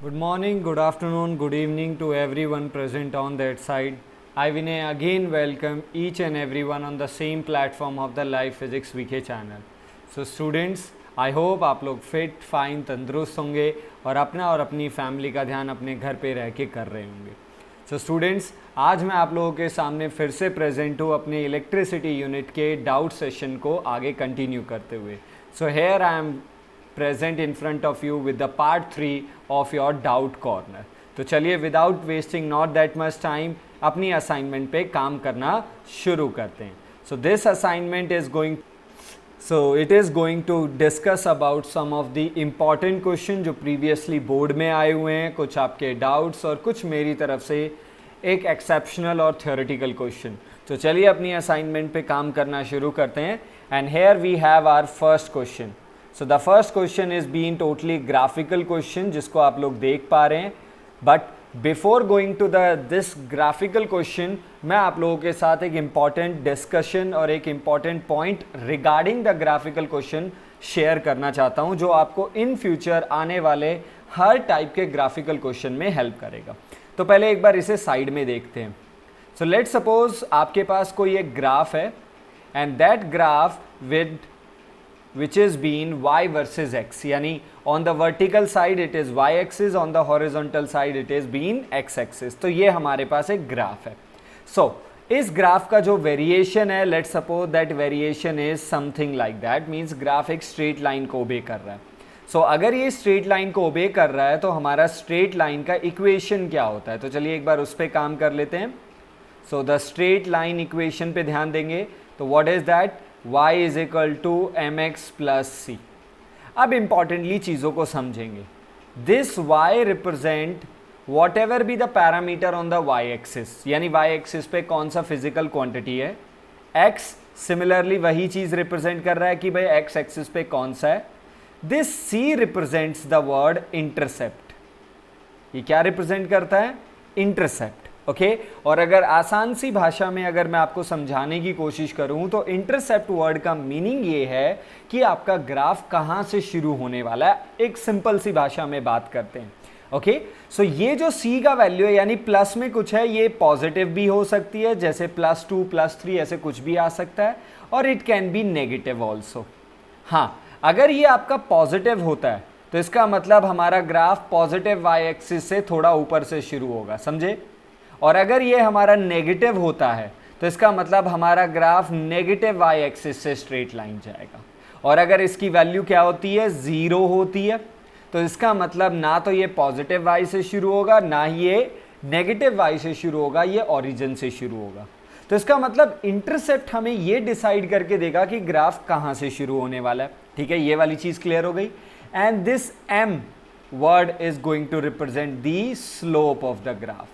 Good morning, good afternoon, good evening to everyone present on that side. I Vinay again welcome each and everyone on the same platform of the Live Physics VK channel. So students, I hope आप लोग fit fine तंदुरुस्त होंगे और अपना और अपनी family का ध्यान अपने घर पे रह के कर रहे होंगे. सो स्टूडेंट्स, आज मैं आप लोगों के सामने फिर से प्रेजेंट हूँ अपने इलेक्ट्रिसिटी यूनिट के डाउट सेशन को आगे कंटिन्यू करते हुए. So here I am present in front of you with the part 3 of your doubt corner. तो चलिए without wasting not that much time अपनी असाइनमेंट पे काम करना शुरू करते हैं. So this assignment is going it is going to discuss about some of the important question जो प्रीवियसली बोर्ड में आए हुए हैं, कुछ आपके डाउट्स और कुछ मेरी तरफ से एक एक्सेप्शनल और थ्योरेटिकल क्वेश्चन. तो चलिए अपनी असाइनमेंट पे काम करना शुरू करते हैं. And here we have our first question. So the first question is being totally graphical question जिसको आप लोग देख पा रहे हैं. But before going to this graphical question, मैं आप लोगों के साथ एक इम्पॉर्टेंट डिस्कशन और एक important point regarding the graphical question share करना चाहता हूं जो आपको इन फ्यूचर आने वाले हर टाइप के ग्राफिकल क्वेश्चन में हेल्प करेगा. तो पहले एक बार इसे साइड में देखते हैं. सो लेट सपोज आपके पास कोई एक ग्राफ है and that graph with which is being y versus x, यानी on the vertical side it is y axis, on the horizontal side it is being x axis. तो ये हमारे पास एक ग्राफ है. So इस ग्राफ का जो वेरिएशन है, let's suppose that variation is something like that, means graph एक स्ट्रेट लाइन को ओबे कर रहा है. So अगर ये स्ट्रेट लाइन को ओबे कर रहा है तो हमारा स्ट्रेट लाइन का इक्वेशन क्या होता है. तो चलिए एक बार उस पर काम कर लेते हैं. So the straight line equation पे ध्यान देंगे तो what is that? y is equal to m x plus c. अब इंपॉर्टेंटली चीज़ों को समझेंगे. This y represent whatever be the parameter on the y axis, यानी y एक्सिस पे कौन सा फिजिकल क्वांटिटी है. x सिमिलरली वही चीज़ रिप्रेजेंट कर रहा है कि भाई x एक्सिस पे कौन सा है. This c represents the word intercept. ये क्या रिप्रेजेंट करता है? इंटरसेप्ट. ओके और अगर आसान सी भाषा में अगर मैं आपको समझाने की कोशिश करूं तो इंटरसेप्ट वर्ड का मीनिंग ये है कि आपका ग्राफ कहां से शुरू होने वाला है. एक सिंपल सी भाषा में बात करते हैं. ओके सो ये जो c का वैल्यू है यानी प्लस में कुछ है, ये पॉजिटिव भी हो सकती है जैसे +2 +3 ऐसे कुछ भी आ सकता है, और it can be negative also. हाँ, अगर ये आपका पॉजिटिव होता है तो इसका मतलब हमारा ग्राफ पॉजिटिव y एक्सिस से थोड़ा ऊपर से शुरू होगा, समझे. और अगर ये हमारा नेगेटिव होता है तो इसका मतलब हमारा ग्राफ नेगेटिव y एक्सिस से स्ट्रेट लाइन जाएगा. और अगर इसकी वैल्यू क्या होती है? 0 होती है, तो इसका मतलब ना तो ये पॉजिटिव y से शुरू होगा ना ही ये नेगेटिव y से शुरू होगा, ये ओरिजिन से शुरू होगा. तो इसका मतलब इंटरसेप्ट हमें ये डिसाइड करके देगा कि ग्राफ कहाँ से शुरू होने वाला है. ठीक है, ये वाली चीज़ क्लियर हो गई. And this m word is going to represent the slope of the graph.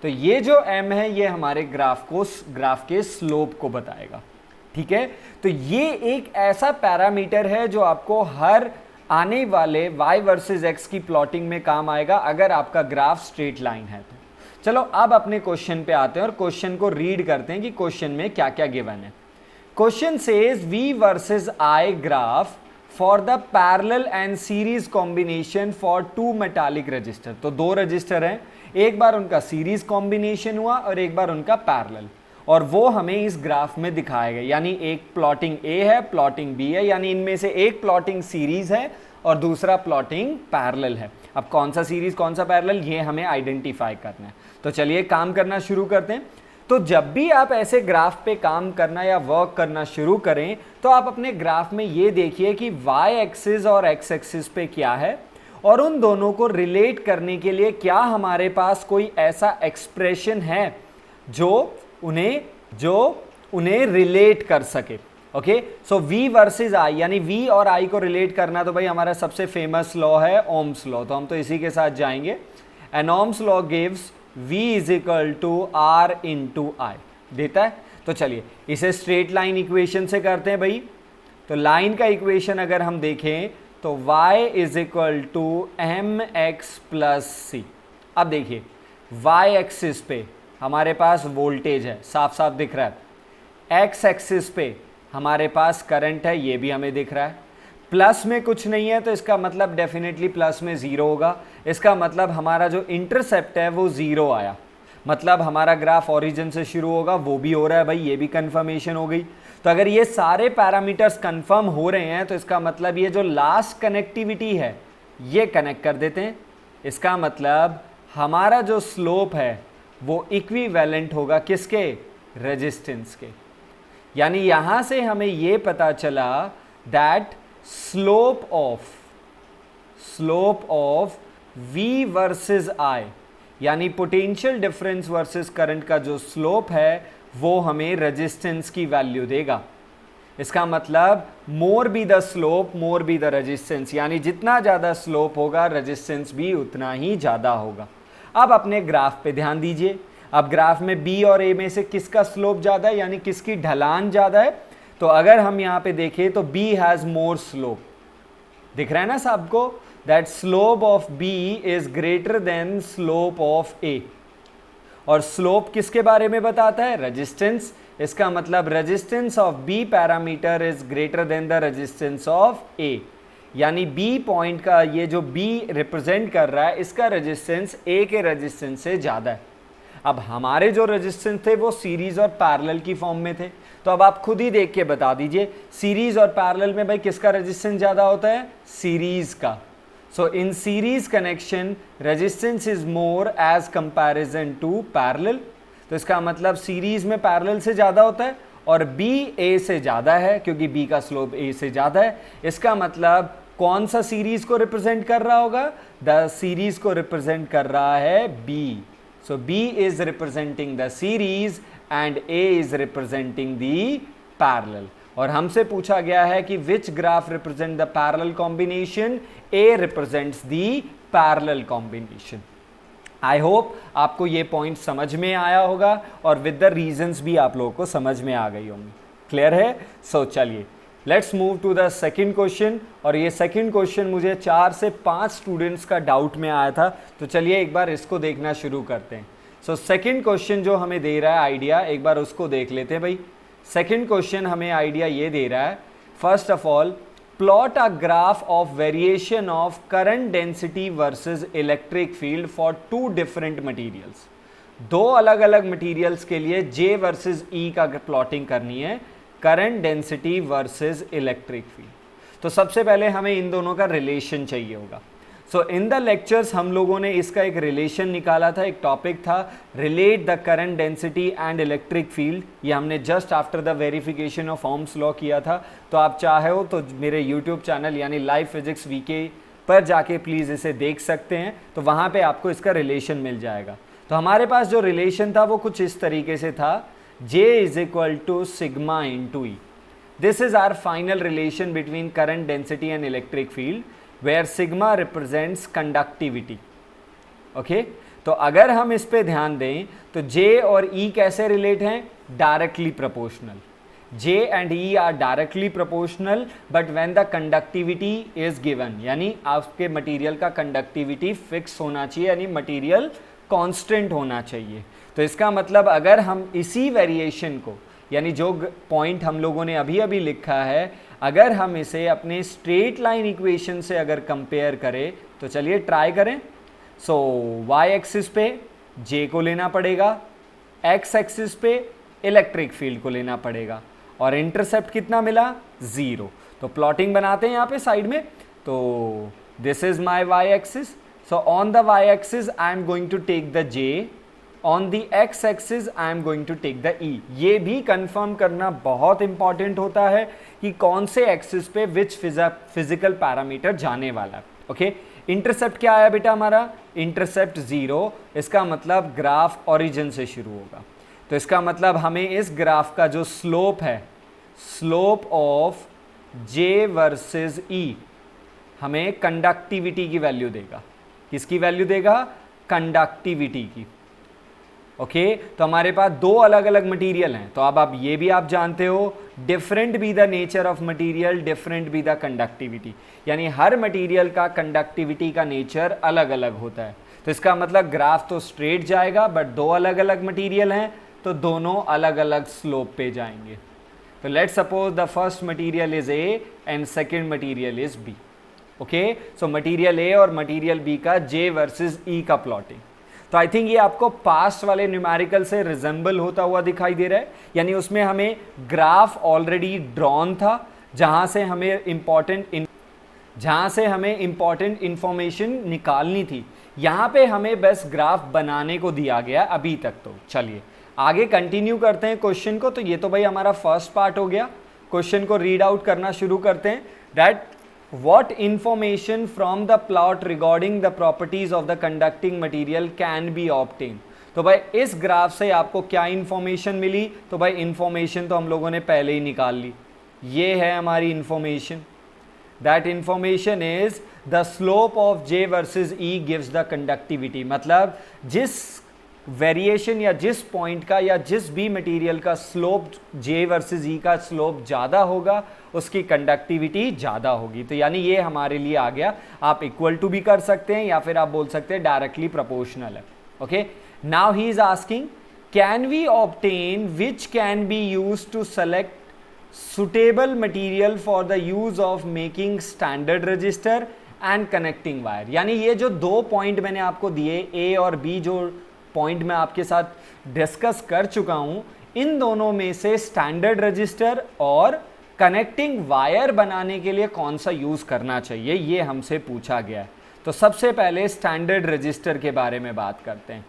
तो ये जो m है ये हमारे ग्राफ के स्लोप को बताएगा. ठीक है, तो ये एक ऐसा पैरामीटर है जो आपको हर आने वाले y वर्सेस x की प्लॉटिंग में काम आएगा अगर आपका ग्राफ स्ट्रेट लाइन है. तो चलो अब अपने क्वेश्चन पे आते हैं और क्वेश्चन को रीड करते हैं कि क्वेश्चन में क्या क्या गिवन है. Question says v versus I graph for the parallel and series combination for 2 metallic register. तो 2 रजिस्टर हैं, एक बार उनका सीरीज कॉम्बिनेशन हुआ और एक बार उनका पैरेलल, और वो हमें इस ग्राफ में दिखाया गया. यानी एक प्लॉटिंग A है, प्लॉटिंग B है, यानी इनमें से एक प्लॉटिंग सीरीज है और दूसरा प्लॉटिंग पैरेलल है. अब कौन सा सीरीज कौन सा पैरेलल ये हमें आइडेंटिफाई करना है. तो चलिए काम करना शुरू करते हैं. तो जब भी आप ऐसे ग्राफ पे काम करना या वर्क करना शुरू करें तो आप अपने ग्राफ में ये देखिए कि y एक्सिस और x एक्सिस पे क्या है, और उन दोनों को रिलेट करने के लिए क्या हमारे पास कोई ऐसा एक्सप्रेशन है जो उन्हें रिलेट कर सके. Okay so v versus I, यानी v और I को रिलेट करना तो भाई हमारा सबसे फेमस लॉ है ओम्स लॉ, तो हम तो इसी के साथ जाएंगे. And Ohm's law gives v is equal to r into I देता है. तो चलिए इसे स्ट्रेट लाइन इक्वेशन से करते हैं भाई. तो लाइन का इक्वेशन अगर हम देखें तो y is equal to m x plus c. अब देखिए y एक्सिस पे हमारे पास वोल्टेज है, साफ साफ दिख रहा है. x एक्सिस पे हमारे पास करंट है, ये भी हमें दिख रहा है. प्लस में कुछ नहीं है तो इसका मतलब डेफिनेटली प्लस में 0 होगा। इसका मतलब हमारा जो इंटरसेप्ट है वो 0 आया, मतलब हमारा ग्राफ ओरिजिन से शुरू होगा, वो भी हो रहा है भाई, ये भी कंफर्मेशन हो गई। तो अगर ये सारे पैरामीटर्स कंफर्म हो रहे हैं तो इसका मतलब ये जो लास्ट कनेक्टिविटी है ये कनेक्ट कर देते हैं। इसका मतलब हमारा जो स्लोप है वो इक्विवेलेंट होगा किसके, रेजिस्टेंस के। यानी यहां से हमें ये पता चला that slope of V versus I, यानी पोटेंशियल डिफरेंस वर्सेस करंट का जो स्लोप है वो हमें रेजिस्टेंस की वैल्यू देगा। इसका मतलब more be the slope more be the resistance, यानी जितना ज़्यादा स्लोप होगा रेजिस्टेंस भी उतना ही ज़्यादा होगा। अब अपने ग्राफ पे ध्यान दीजिए। अब ग्राफ में B और A में से किसका स्लोप ज़्यादा है, यानी किसकी ढलान ज़्यादा है। तो अगर हम यहाँ पे देखें तो B हैज़ मोर स्लोप, दिख रहा है ना सबको, that slope of B is greater than slope of A। और स्लोप किसके बारे में बताता है, रेजिस्टेंस। इसका मतलब resistance of B parameter is greater than the resistance of A, यानी B पॉइंट का ये जो B रिप्रेजेंट कर रहा है इसका रेजिस्टेंस A के रेजिस्टेंस से ज़्यादा है। अब हमारे जो रेजिस्टेंस थे वो सीरीज और पैरेलल की फॉर्म में थे, तो अब आप खुद ही देख के बता दीजिए सीरीज और पैरेलल में भाई किसका रेजिस्टेंस ज़्यादा होता है, सीरीज का। So in series connection resistance is more as comparison to parallel. तो इसका मतलब सीरीज में पैरेलल से ज़्यादा होता है और B A से ज़्यादा है क्योंकि B का स्लोप A से ज़्यादा है। इसका मतलब कौन सा सीरीज को रिप्रेजेंट कर रहा होगा, द सीरीज को रिप्रेजेंट कर रहा है B। So B is representing the series and A is representing the parallel। और हमसे पूछा गया है कि which graph represent the parallel combination, A represents the parallel combination। I hope आपको ये पॉइंट समझ में आया होगा और विद द रीजंस भी आप लोगों को समझ में आ गई होंगी। क्लियर है? सो चलिए let's move to the second question. और ये सेकंड क्वेश्चन मुझे 4 से 5 स्टूडेंट्स का डाउट में आया था, तो चलिए एक बार इसको देखना शुरू करते हैं। सो सेकंड क्वेश्चन जो हमें दे रहा है आइडिया, एक बार उसको देख लेते हैं भाई। सेकंड क्वेश्चन हमें आइडिया ये दे रहा है, first of all plot a graph of variation of current density versus electric field for 2 different materials. 2 अलग अलग मटेरियल्स के लिए J वर्सेस E का प्लॉटिंग करनी है, current density versus electric field. तो सबसे पहले हमें इन दोनों का रिलेशन चाहिए होगा। सो इन द लेक्चर्स हम लोगों ने इसका एक रिलेशन निकाला था, एक टॉपिक था relate the current density and electric field. ये हमने just after the verification of Ohm's law किया था। तो आप चाहे हो तो मेरे यूट्यूब चैनल यानी लाइव फिजिक्स वीके पर जाके प्लीज़ इसे देख सकते हैं, तो वहाँ पे आपको इसका रिलेशन मिल जाएगा। तो हमारे पास जो रिलेशन था वो कुछ इस तरीके से था, J is equal to sigma into E। This is our final relation between current density and electric field, where sigma represents conductivity। Okay? तो अगर हम इस पे ध्यान दें तो J और E कैसे रिलेट हैं, directly proportional. J and E are directly proportional, but when the conductivity is given, यानी आपके मटेरियल का कंडक्टिविटी फिक्स होना चाहिए, यानी मटेरियल कांस्टेंट होना चाहिए। तो इसका मतलब अगर हम इसी वेरिएशन को, यानी जो पॉइंट हम लोगों ने अभी अभी लिखा है, अगर हम इसे अपने स्ट्रेट लाइन इक्वेशन से अगर कंपेयर करें तो चलिए ट्राई करें। सो y एक्सिस पे J को लेना पड़ेगा, x एक्सिस पे इलेक्ट्रिक फील्ड को लेना पड़ेगा, और इंटरसेप्ट कितना मिला, 0। तो प्लॉटिंग बनाते हैं यहाँ पे साइड में। तो this is my y axis. So on the y axis I am going to take the J, on the x axis I am going to take the E। ये भी कंफर्म करना बहुत इंपॉर्टेंट होता है कि कौन से एक्सिस पे विच फिजिकल पैरामीटर जाने वाला है। ओके, इंटरसेप्ट क्या आया बेटा हमारा, इंटरसेप्ट 0। इसका मतलब ग्राफ ओरिजिन से शुरू होगा। तो इसका मतलब हमें इस ग्राफ का जो स्लोप है, slope of J versus E, हमें कंडक्टिविटी की वैल्यू देगा। किसकी वैल्यू देगा, कंडक्टिविटी की। ओके, तो हमारे पास 2 अलग अलग मटेरियल हैं। तो अब आप ये भी आप जानते हो, different be the nature of material, different be the conductivity, यानी हर मटेरियल का कंडक्टिविटी का नेचर अलग अलग होता है। तो इसका मतलब ग्राफ तो स्ट्रेट जाएगा, बट 2 अलग अलग मटेरियल हैं तो दोनों अलग अलग स्लोप पे जाएंगे। तो let's suppose the first material is A and second material is B. Okay, so material A और मटेरियल बी का जे वर्सेस ई का प्लॉटिंग. तो आई थिंक ये आपको पास्ट वाले न्यूमेरिकल से रिजेंबल होता हुआ दिखाई दे रहा है, यानी उसमें हमें ग्राफ ऑलरेडी ड्रॉन था जहां से हमें इंपॉर्टेंट इंफॉर्मेशन निकालनी थी. यहाँ पे हमें बस ग्राफ बनाने को दिया गया अभी तक. तो चलिए आगे कंटिन्यू करते हैं क्वेश्चन को. तो ये तो भाई हमारा फर्स्ट पार्ट हो गया. क्वेश्चन को रीड आउट करना शुरू करते हैं. That what information from the plot regarding the properties of the conducting material can be obtained. तो भाई इस ग्राफ से आपको क्या इंफॉर्मेशन मिली? तो भाई इंफॉर्मेशन तो हम लोगों ने पहले ही निकाल ली. ये है हमारी information. That information is the slope of J versus E gives the conductivity. मतलब जिस वेरिएशन या जिस पॉइंट का या जिस भी मटेरियल का स्लोप जे वर्सेस ई का स्लोप ज़्यादा होगा उसकी कंडक्टिविटी ज़्यादा होगी. तो यानी ये हमारे लिए आ गया. आप इक्वल टू भी कर सकते हैं या फिर आप बोल सकते हैं डायरेक्टली प्रोपोर्शनल है. Okay, now he is asking can we obtain which can be use to select suitable material for the use of making standard resistor and connecting wire. यानी ये जो दो पॉइंट मैंने आपको दिए ए और बी, जो पॉइंट मैं आपके साथ डिस्कस कर चुका हूं, इन दोनों में से स्टैंडर्ड रजिस्टर और कनेक्टिंग वायर बनाने के लिए कौन सा यूज करना चाहिए, ये हमसे पूछा गया है. तो सबसे पहले स्टैंडर्ड रजिस्टर के बारे में बात करते हैं.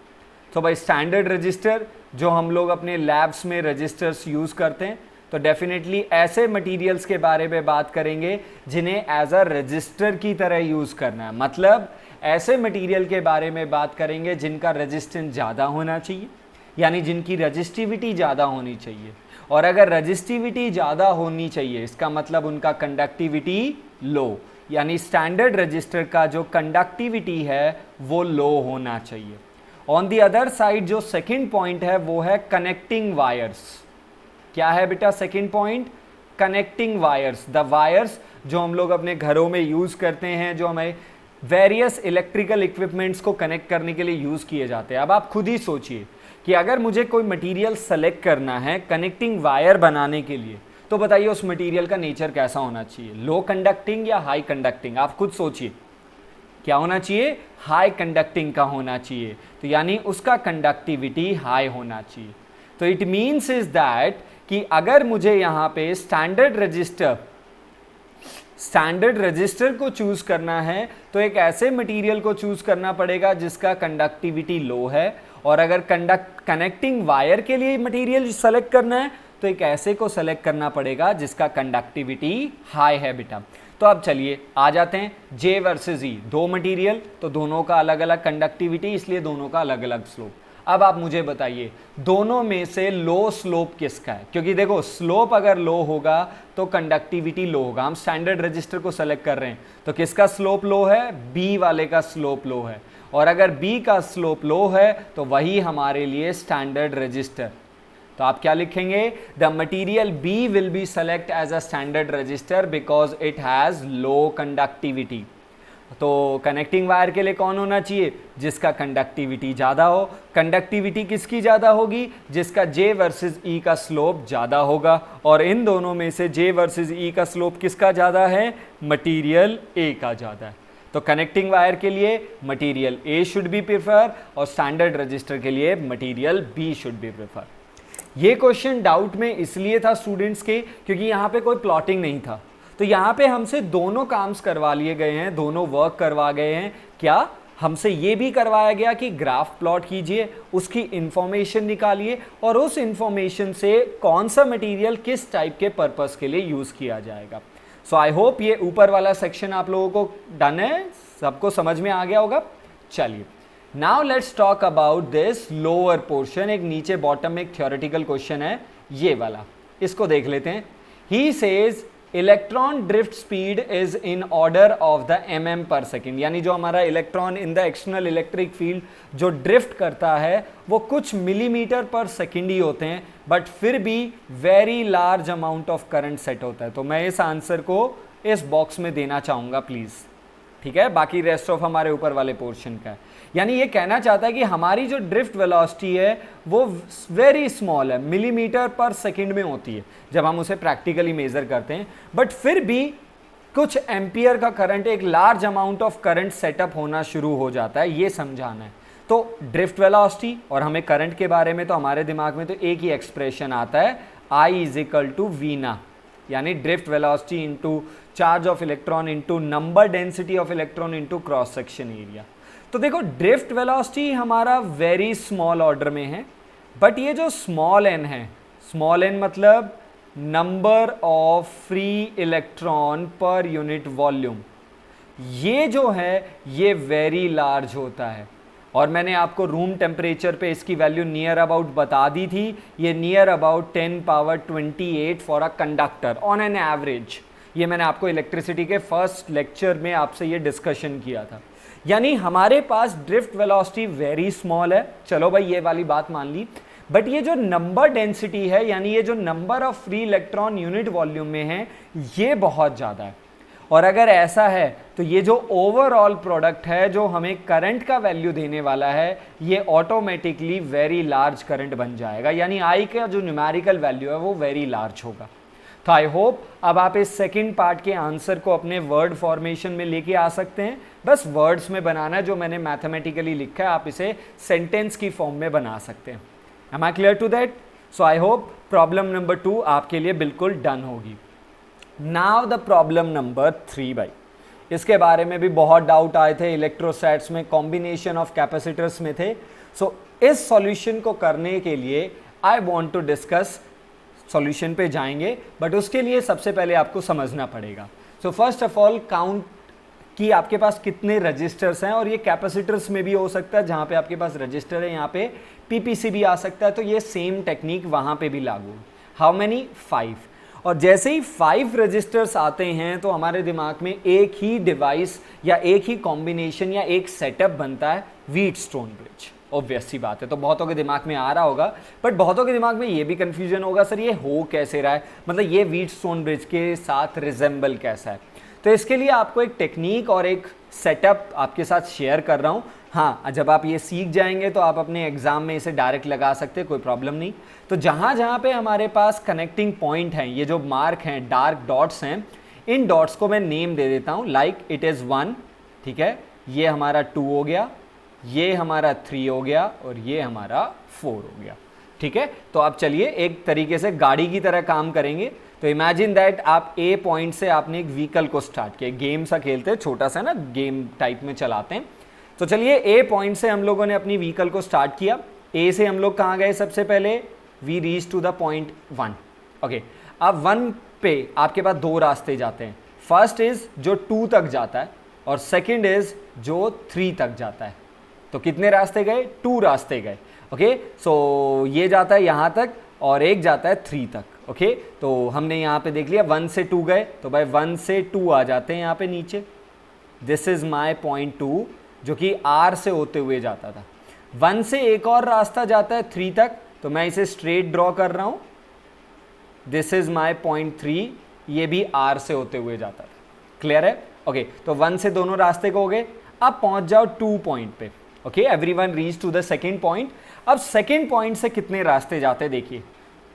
तो भाई स्टैंडर्ड रजिस्टर जो हम लोग अपने लैब्स में रजिस्टर्स यूज करते हैं, तो डेफिनेटली ऐसे मटेरियल्स के बारे में बात करेंगे जिन्हें एज अ रजिस्टर की तरह यूज करना है. मतलब ऐसे मटेरियल के बारे में बात करेंगे जिनका रेजिस्टेंस ज़्यादा होना चाहिए, यानी जिनकी रजिस्टिविटी ज़्यादा होनी चाहिए. और अगर रजिस्टिविटी ज़्यादा होनी चाहिए इसका मतलब उनका कंडक्टिविटी लो, यानी स्टैंडर्ड रजिस्टर का जो कंडक्टिविटी है वो लो होना चाहिए. ऑन दी अदर साइड जो सेकंड पॉइंट है वो है कनेक्टिंग वायर्स. क्या है बेटा second point? Connecting wires. The wires जो हम लोग अपने घरों में यूज़ करते हैं, जो हमें वेरियस इलेक्ट्रिकल इक्विपमेंट्स को कनेक्ट करने के लिए यूज़ किए जाते हैं. अब आप खुद ही सोचिए कि अगर मुझे कोई मटेरियल सेलेक्ट करना है कनेक्टिंग वायर बनाने के लिए, तो बताइए उस मटेरियल का नेचर कैसा होना चाहिए? लो कंडक्टिंग या हाई कंडक्टिंग? आप खुद सोचिए. क्या होना चाहिए? हाई कंडक्टिंग का होना चाहिए. तो यानी उसका कंडक्टिविटी हाई होना चाहिए. तो इट मीन्स इज दैट कि अगर मुझे यहाँ पे स्टैंडर्ड रजिस्टर को चूज करना है तो एक ऐसे मटेरियल को चूज करना पड़ेगा जिसका कंडक्टिविटी लो है. और अगर कनेक्टिंग वायर के लिए मटेरियल सेलेक्ट करना है तो एक ऐसे को सेलेक्ट करना पड़ेगा जिसका कंडक्टिविटी हाई है बेटा. तो अब चलिए आ जाते हैं जे वर्सेस ई. दो मटेरियल तो दोनों का अलग अलग कंडक्टिविटी, इसलिए दोनों का अलग अलग स्लोप. अब आप मुझे बताइए दोनों में से लो स्लोप किसका है? क्योंकि देखो स्लोप अगर लो होगा तो कंडक्टिविटी लो होगा. हम स्टैंडर्ड रजिस्टर को सेलेक्ट कर रहे हैं तो किसका स्लोप लो है? बी वाले का स्लोप लो है. और अगर बी का स्लोप लो है तो वही हमारे लिए स्टैंडर्ड रजिस्टर. तो आप क्या लिखेंगे? The material B will be select as a standard resistor because it has low conductivity. तो कनेक्टिंग वायर के लिए कौन होना चाहिए? जिसका कंडक्टिविटी ज़्यादा हो. कंडक्टिविटी किसकी ज़्यादा होगी? जिसका जे वर्सेस ई का स्लोप ज़्यादा होगा. और इन दोनों में से जे वर्सेस ई का स्लोप किसका ज़्यादा है? मटीरियल ए का ज़्यादा है. तो कनेक्टिंग वायर के लिए material A should be prefer और स्टैंडर्ड रजिस्टर के लिए material B should be prefer. ये क्वेश्चन डाउट में इसलिए था स्टूडेंट्स के क्योंकि यहाँ पे कोई प्लॉटिंग नहीं था. तो यहाँ पे हमसे दोनों काम्स करवा लिए गए हैं, दोनों वर्क करवा गए हैं. क्या हमसे ये भी करवाया गया कि ग्राफ प्लॉट कीजिए, उसकी इंफॉर्मेशन निकालिए और उस इंफॉर्मेशन से कौन सा मटेरियल किस टाइप के पर्पस के लिए यूज़ किया जाएगा. सो आई होप ये ऊपर वाला सेक्शन आप लोगों को डन है, सबको समझ में आ गया होगा. चलिए now let's talk about this lower portion. एक नीचे बॉटम में एक थ्योरेटिकल क्वेश्चन है ये वाला, इसको देख लेते हैं. He says electron drift speed is in order of the mm पर सेकेंड. यानी जो हमारा electron in the external electric field जो ड्रिफ्ट करता है वो कुछ मिलीमीटर पर सेकेंड ही होते हैं, बट फिर भी very large amount of current set होता है. तो मैं इस आंसर को इस बॉक्स में देना चाहूँगा प्लीज़. ठीक है, बाकी रेस्ट ऑफ हमारे ऊपर वाले पोर्शन का है। यानी ये कहना चाहता है कि हमारी जो ड्रिफ्ट वेलोसिटी है वो वेरी स्मॉल है, मिलीमीटर पर सेकंड में होती है जब हम उसे प्रैक्टिकली मेजर करते हैं, बट फिर भी कुछ एम्पियर का करंट, एक large amount of current setup होना शुरू हो जाता है, ये समझाना है। तो ड्रिफ्ट वेलोसिटी और हमें करंट के बारे में तो हमारे दिमाग में तो एक ही एक्सप्रेशन आता है, I is equal to V ना, यानी drift velocity into charge of electron into number density of electron into cross section area. तो देखो ड्रिफ्ट वेलोसिटी हमारा वेरी स्मॉल ऑर्डर में है, बट ये जो स्मॉल n है, स्मॉल n मतलब number of free electron per unit volume, ये जो है ये वेरी लार्ज होता है। और मैंने आपको रूम टेम्परेचर पे इसकी वैल्यू नियर अबाउट बता दी थी, ये near about 10 power 28 for a conductor on an average. ये मैंने आपको इलेक्ट्रिसिटी के फर्स्ट लेक्चर में आपसे ये डिस्कशन किया था। यानी हमारे पास ड्रिफ्ट वेलोसिटी वेरी स्मॉल है, चलो भाई ये वाली बात मान ली, बट ये जो नंबर डेंसिटी है, यानी ये जो number of free electron unit volume में है, ये बहुत ज़्यादा है। और अगर ऐसा है तो ये जो ओवरऑल प्रोडक्ट है जो हमें करंट का वैल्यू देने वाला है, ये ऑटोमेटिकली वेरी लार्ज करंट बन जाएगा, यानी आई का जो न्यूमेरिकल वैल्यू है वो वेरी लार्ज होगा। तो आई होप अब आप इस सेकंड पार्ट के आंसर को अपने वर्ड फॉर्मेशन में लेके आ सकते हैं। बस वर्ड्स में बनाना है, जो मैंने मैथमेटिकली लिखा है आप इसे सेंटेंस की फॉर्म में बना सकते हैं। Am I clear to that? So I hope problem number 2 आपके लिए बिल्कुल डन होगी। नाउ द प्रॉब्लम नंबर 3 भाई, इसके बारे में भी बहुत डाउट आए थे इलेक्ट्रोस्टैट्स में, कॉम्बिनेशन ऑफ कैपेसिटर्स में थे। सो इस सॉल्यूशन को करने के लिए I want to discuss, solution पे जाएंगे बट उसके लिए सबसे पहले आपको समझना पड़ेगा। So first of all count कि आपके पास कितने रजिस्टर्स हैं, और ये कैपेसिटर्स में भी हो सकता है, जहाँ पे आपके पास रजिस्टर है यहाँ पे पीपीसी भी आ सकता है, तो ये सेम टेक्निक वहाँ पे भी लागू। How many? 5। और जैसे ही 5 रजिस्टर्स आते हैं तो हमारे दिमाग में एक ही डिवाइस या एक ही कॉम्बिनेशन या एक सेटअप बनता है, व्हीटस्टोन ब्रिज। ऑब्वियस सी बात है, तो बहुतों के दिमाग में आ रहा होगा, बट बहुतों के दिमाग में ये भी कन्फ्यूजन होगा, सर ये हो कैसे रहा है, मतलब ये व्हीटस्टोन ब्रिज के साथ रिजेंबल कैसा है। तो इसके लिए आपको एक टेक्निक और एक सेटअप आपके साथ शेयर कर रहा हूँ। हाँ, जब आप ये सीख जाएंगे तो आप अपने एग्जाम में इसे डायरेक्ट लगा सकते हैं, कोई प्रॉब्लम नहीं। तो जहाँ जहाँ पे हमारे पास कनेक्टिंग पॉइंट हैं, ये जो मार्क हैं, डार्क डॉट्स हैं, इन डॉट्स को मैं नेम दे देता हूँ, लाइक इट इज़ 1, ठीक है, ये हमारा 2 हो गया, ये हमारा 3 हो गया, और ये हमारा 4 हो गया, ठीक है। तो आप चलिए एक तरीके से गाड़ी की तरह काम करेंगे। तो इमेजिन दैट आप ए पॉइंट से आपने एक व्हीकल को स्टार्ट किया, गेम सा खेलते हैं, छोटा सा ना गेम टाइप में चलाते हैं। तो चलिए ए पॉइंट से हम लोगों ने अपनी व्हीकल को स्टार्ट किया। ए से हम लोग कहाँ गए? सबसे पहले we reach to the point 1। Okay, अब 1 पे आपके पास 2 रास्ते जाते हैं। फर्स्ट इज जो 2 तक जाता है, और सेकेंड इज जो 3 तक जाता है। तो कितने रास्ते गए? 2 रास्ते गए। ओके, सो ये जाता है यहाँ तक और एक जाता है 3 तक। ओके, तो हमने यहाँ पे देख लिया 1 से 2 गए, तो भाई 1 से 2 आ जाते हैं यहाँ पे नीचे। दिस इज माई पॉइंट 2 जो कि R से होते हुए जाता था। 1 से एक और रास्ता जाता है 3 तक, तो मैं इसे स्ट्रेट ड्रॉ कर रहा हूँ। दिस इज माई पॉइंट 3, ये भी R से होते हुए जाता था। क्लियर है? ओके, तो 1 से दोनों रास्ते को हो गए। अब पहुँच जाओ 2 पॉइंट पे। Okay, everyone reach to the second point. अब सेकेंड पॉइंट से कितने रास्ते जाते हैं देखिए,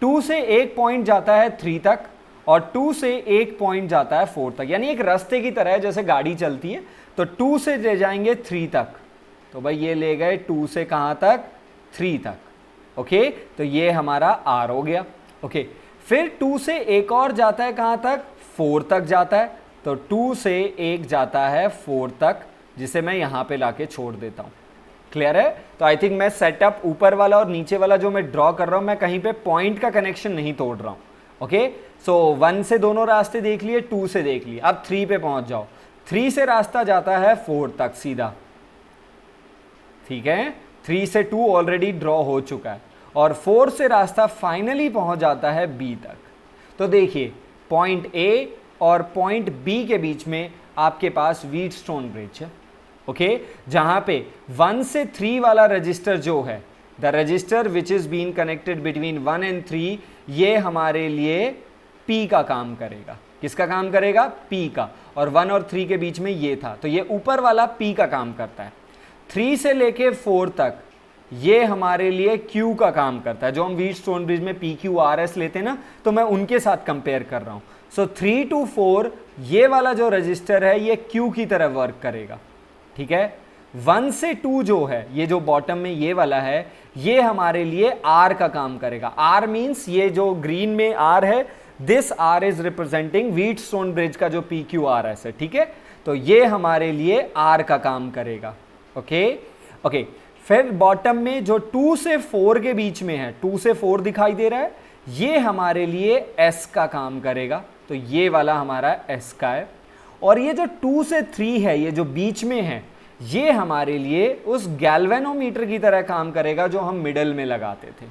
2 से एक पॉइंट जाता है 3 तक, और 2 से एक पॉइंट जाता है 4 तक, यानी एक रास्ते की तरह है जैसे गाड़ी चलती है। तो 2 से ले जाएंगे 3 तक, तो भाई ये ले गए 2 से कहाँ तक? 3 तक। ओके, तो ये हमारा R हो गया। ओके, फिर 2 से एक और जाता है कहाँ तक? 4 तक जाता है। तो 2 से एक जाता है 4 तक, जिसे मैं यहाँ पे लाके छोड़ देता हूँ। क्लियर है? तो आई थिंक मैं सेटअप ऊपर वाला और नीचे वाला जो मैं ड्रॉ कर रहा हूँ, मैं कहीं पे पॉइंट का कनेक्शन नहीं तोड़ रहा हूँ। ओके, सो 1 से दोनों रास्ते देख लिए, 2 से देख लिए, अब 3 पे पहुंच जाओ। 3 से रास्ता जाता है 4 तक सीधा, ठीक है। 3 से 2 ऑलरेडी ड्रॉ हो चुका है, और 4 से रास्ता फाइनली पहुंच जाता है B तक। तो देखिए पॉइंट A और पॉइंट B के बीच में आपके पास व्हीटस्टोन ब्रिज है। ओके, जहां पे 1 से 3 वाला रजिस्टर जो है, the resistor which is been connected between 1 and 3, ये हमारे लिए P का काम करेगा। किसका काम करेगा? P का। और 1 और 3 के बीच में ये था, तो ये ऊपर वाला P का काम करता है। 3 से लेके 4 तक ये हमारे लिए Q का काम करता है। जो हम व्हीटस्टोन ब्रिज में PQRS लेते हैं ना, तो मैं उनके साथ कंपेयर कर रहा हूं। सो 3 to 4 ये वाला जो रजिस्टर है ये Q की तरह वर्क करेगा, ठीक है। 1 से 2 जो है, ये जो बॉटम में ये वाला है, ये हमारे लिए R का काम करेगा। R मीन्स ये जो ग्रीन में R है, this R is representing Wheatstone bridge का जो PQRS है, ठीक है। तो ये हमारे लिए R का काम करेगा, ओके। फिर बॉटम में जो 2 से 4 के बीच में है, 2 से 4 दिखाई दे रहा है, ये हमारे लिए S का काम करेगा। तो ये वाला हमारा S का है। और ये जो 2 से 3 है, ये जो बीच में है, ये हमारे लिए उस गैल्वेनोमीटर की तरह काम करेगा जो हम मिडल में लगाते थे।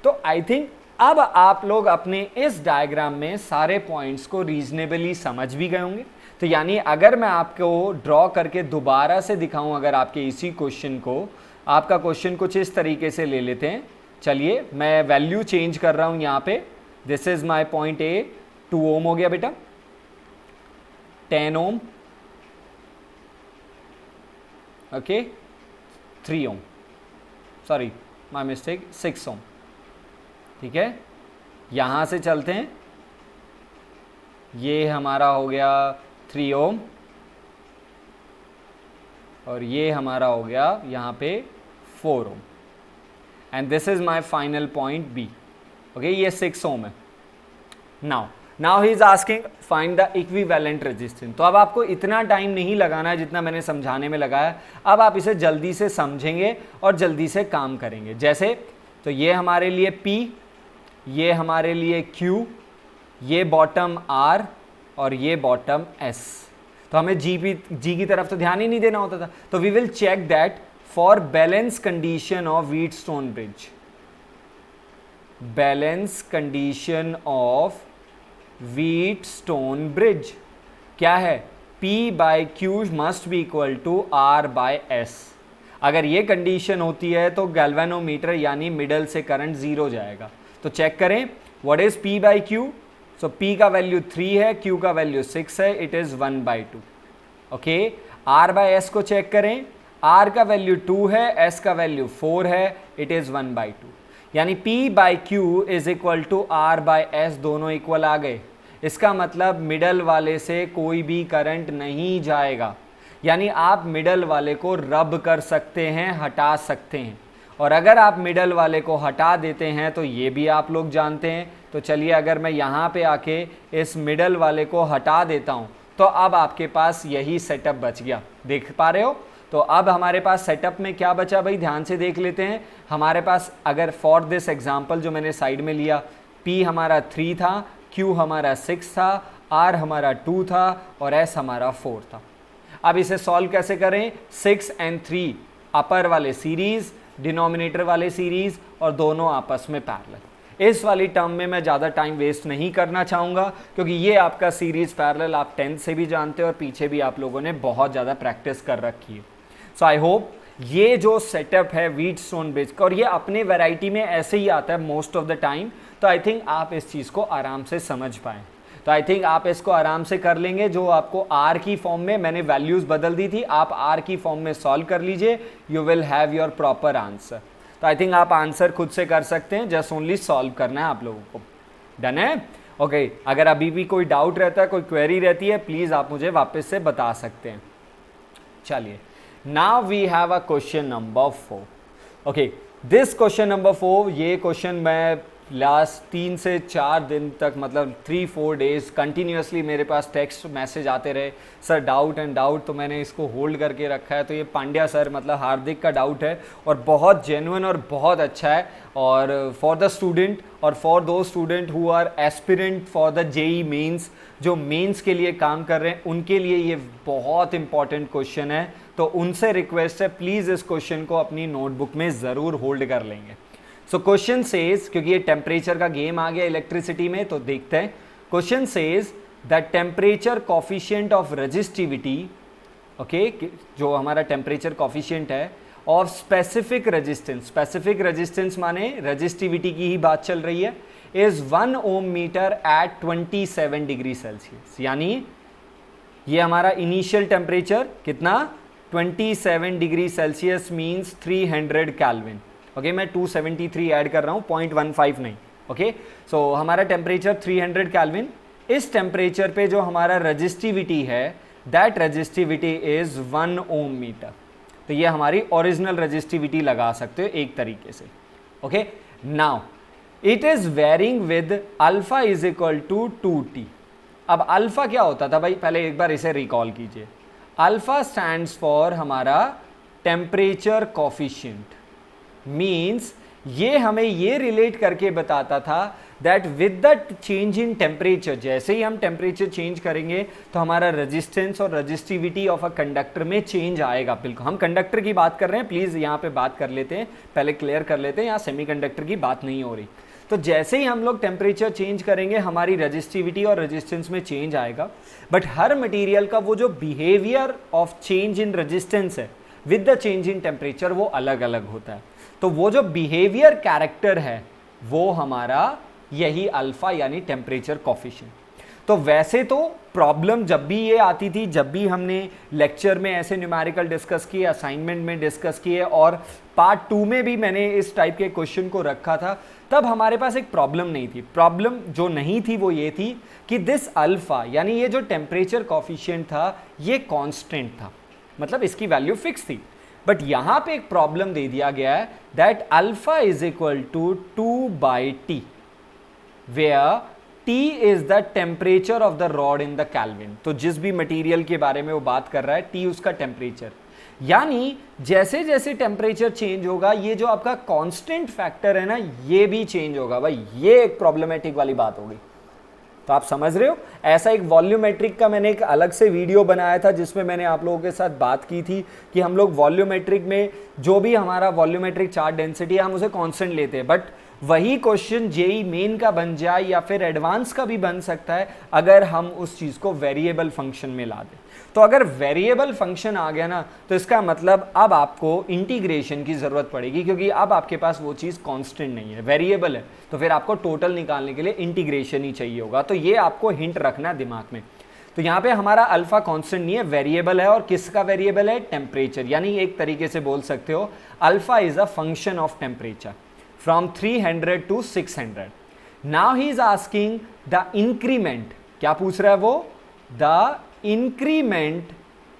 तो आई थिंक अब आप लोग अपने इस डायग्राम में सारे पॉइंट्स को रीजनेबली समझ भी गए होंगे। तो यानी अगर मैं आपको ड्रॉ करके दोबारा से दिखाऊं, अगर आपके इसी क्वेश्चन को, आपका क्वेश्चन कुछ इस तरीके से ले लेते हैं। चलिए मैं वैल्यू चेंज कर रहा हूं यहाँ पे। This is my point A, 2 ohm हो गया बेटा, 10 ohm, okay, 3 ohm, sorry my mistake, 6 ohm, ठीक है। यहां से चलते हैं, ये हमारा हो गया 3 ओम और ये हमारा हो गया यहाँ पे 4 ohm and this is my final point B, okay. ये 6 ओम है। Now he is asking find the equivalent resistance. तो अब आपको इतना टाइम नहीं लगाना है जितना मैंने समझाने में लगाया। अब आप इसे जल्दी से समझेंगे और जल्दी से काम करेंगे। जैसे तो ये हमारे लिए P, ये हमारे लिए Q, ये बॉटम R और ये बॉटम S। तो हमें जी की तरफ तो ध्यान ही नहीं देना होता था। तो we will check that for balance condition of Wheatstone bridge, balance condition of Wheatstone bridge क्या है? P by Q must be equal to R by S। अगर ये कंडीशन होती है तो गैल्वेनोमीटर यानी मिडल से करंट 0 जाएगा। तो चेक करें, what is P by Q? So P का वैल्यू 3 है, Q का वैल्यू 6 है, it is 1/2, okay. R by S को चेक करें, R का वैल्यू 2 है, S का वैल्यू 4 है, इट इज 1/2। यानी P by Q is equal to R by S, दोनों इक्वल आ गए। इसका मतलब मिडल वाले से कोई भी करंट नहीं जाएगा। यानी आप मिडल वाले को रब कर सकते हैं, हटा सकते हैं। और अगर आप मिडल वाले को हटा देते हैं तो ये भी आप लोग जानते हैं। तो चलिए अगर मैं यहाँ पे आके इस मिडल वाले को हटा देता हूँ तो अब आपके पास यही सेटअप बच गया, देख पा रहे हो। तो अब हमारे पास सेटअप में क्या बचा भाई, ध्यान से देख लेते हैं। हमारे पास अगर फॉर दिस एग्जाम्पल जो मैंने साइड में लिया, P हमारा 3 था, Q हमारा 6 था, R हमारा 2 था और S हमारा 4 था। अब इसे सॉल्व कैसे करें? 6 and 3 अपर वाले सीरीज, डिनोमिनेटर वाले सीरीज और दोनों आपस में पैरेलल। इस वाली टर्म में मैं ज़्यादा टाइम वेस्ट नहीं करना चाहूँगा क्योंकि ये आपका सीरीज पैरेलल आप 10th से भी जानते हो और पीछे भी आप लोगों ने बहुत ज़्यादा प्रैक्टिस कर रखी है। सो आई होप ये जो सेटअप है व्हीटस्टोन ब्रिज का, और ये अपने वैरायटी में ऐसे ही आता है मोस्ट ऑफ द टाइम, तो आई थिंक आप इस चीज़ को आराम से समझ पाएँ। तो आई थिंक आप इसको आराम से कर लेंगे। जो आपको R की फॉर्म में मैंने वैल्यूज़ बदल दी थी, आप R की फॉर्म में सॉल्व कर लीजिए, you will have your proper answer. तो आई थिंक आप आंसर खुद से कर सकते हैं, जस्ट ओनली सॉल्व करना है आप लोगों को। डन है? ओके। अगर अभी भी कोई डाउट रहता है, कोई क्वेरी रहती है, प्लीज़ आप मुझे वापस से बता सकते हैं। चलिए, now we have a question number 4। Okay, this question number 4, ये क्वेश्चन मैं लास्ट 3 से 4 दिन तक, मतलब 3-4 डेज कंटिन्यूसली मेरे पास टेक्स्ट मैसेज आते रहे, सर डाउट एंड डाउट, तो मैंने इसको होल्ड करके रखा है। तो ये पांड्या सर मतलब हार्दिक का डाउट है और बहुत जेन्युइन और बहुत अच्छा है। और फॉर द स्टूडेंट और फॉर दो student who are aspirant for the JEE Mains, जो मेंस के लिए काम कर रहे हैं, उनके लिए ये बहुत इंपॉर्टेंट क्वेश्चन है। तो उनसे रिक्वेस्ट है, प्लीज़ इस क्वेश्चन को अपनी नोटबुक में ज़रूर होल्ड कर लेंगे। सो क्वेश्चन सेज, क्योंकि ये टेम्परेचर का गेम आ गया इलेक्ट्रिसिटी में, तो देखते हैं। Question says the temperature coefficient of resistivity, okay, जो हमारा टेम्परेचर कॉफिशिएंट है of specific resistance, specific resistance माने रेजिस्टिविटी की ही बात चल रही है, is 1 ohm metre at 27 degree Celsius. यानी ये हमारा इनिशियल टेम्परेचर कितना 27 degree Celsius means 300 kelvin. Okay, मैं 273 ऐड कर रहा हूँ, 0.15 नहीं। ओके, सो हमारा टेम्परेचर 300 केल्विन। इस टेम्परेचर पे जो हमारा रजिस्टिविटी है that resistivity is 1 ohm meter. तो ये हमारी ओरिजिनल रजिस्टिविटी लगा सकते हो एक तरीके से। Okay, now it is varying with alpha is equal to 2t। अब अल्फा क्या होता था भाई, पहले एक बार इसे रिकॉल कीजिए। अल्फा स्टैंड्स फॉर हमारा टेम्परेचर कोफिशिएंट, मीन्स ये हमें ये रिलेट करके बताता था that with the change in temperature, जैसे ही हम टेम्परेचर चेंज करेंगे तो हमारा रेजिस्टेंस और रजिस्टिविटी ऑफ अ कंडक्टर में चेंज आएगा। बिल्कुल, हम कंडक्टर की बात कर रहे हैं, प्लीज यहाँ पे बात कर लेते हैं, पहले क्लियर कर लेते हैं, यहाँ सेमीकंडक्टर की बात नहीं हो रही। तो जैसे ही हम लोग टेम्परेचर चेंज करेंगे हमारी रजिस्टिविटी और रेजिस्टेंस में चेंज आएगा। बट हर मटेरियल का वो जो behaviour of change in resistance है with the change in temperature वो अलग अलग होता है। तो वो जो बिहेवियर कैरेक्टर है वो हमारा यही अल्फा यानी टेम्परेचर कोफिशिएंट। तो वैसे तो प्रॉब्लम जब भी ये आती थी, जब भी हमने लेक्चर में ऐसे न्यूमेरिकल डिस्कस किए, असाइनमेंट में डिस्कस किए और पार्ट 2 में भी मैंने इस टाइप के क्वेश्चन को रखा था, तब हमारे पास एक प्रॉब्लम नहीं थी। प्रॉब्लम जो नहीं थी वो ये थी कि दिस अल्फा यानी ये जो टेम्परेचर कोफिशिएंट था ये कांस्टेंट था, मतलब इसकी वैल्यू फिक्स थी। बट यहां पे एक प्रॉब्लम दे दिया गया है that alpha is equal to 2/t where T is the temperature of the rod in the Kelvin। तो जिस भी मटेरियल के बारे में वो बात कर रहा है T उसका टेम्परेचर, यानी जैसे जैसे टेम्परेचर चेंज होगा ये जो आपका कांस्टेंट फैक्टर है ना ये भी चेंज होगा। भाई ये एक प्रॉब्लमेटिक वाली बात होगी। तो आप समझ रहे हो, ऐसा एक वॉल्यूमेट्रिक का मैंने एक अलग से वीडियो बनाया था जिसमें मैंने आप लोगों के साथ बात की थी कि हम लोग वॉल्यूमेट्रिक में जो भी हमारा वॉल्यूमेट्रिक चार्ज डेंसिटी है हम उसे कांस्टेंट लेते हैं। बट वही क्वेश्चन जेई मेन का बन जाए या फिर एडवांस का भी बन सकता है अगर हम उस चीज को वेरिएबल फंक्शन में ला दें। तो अगर वेरिएबल फंक्शन आ गया ना तो इसका मतलब अब आपको इंटीग्रेशन की जरूरत पड़ेगी, क्योंकि अब आपके पास वो चीज कांस्टेंट नहीं है, वेरिएबल है। तो फिर आपको टोटल निकालने के लिए इंटीग्रेशन ही चाहिए होगा। तो ये आपको हिंट रखना दिमाग में। तो यहाँ पे हमारा अल्फा कांस्टेंट नहीं है, वेरिएबल है। और किसका वेरिएबल है? टेम्परेचर। यानी एक तरीके से बोल सकते हो alpha is a function of temperature from 300 to 600. Now he is asking the increment. क्या पूछ रहा है वो? The increment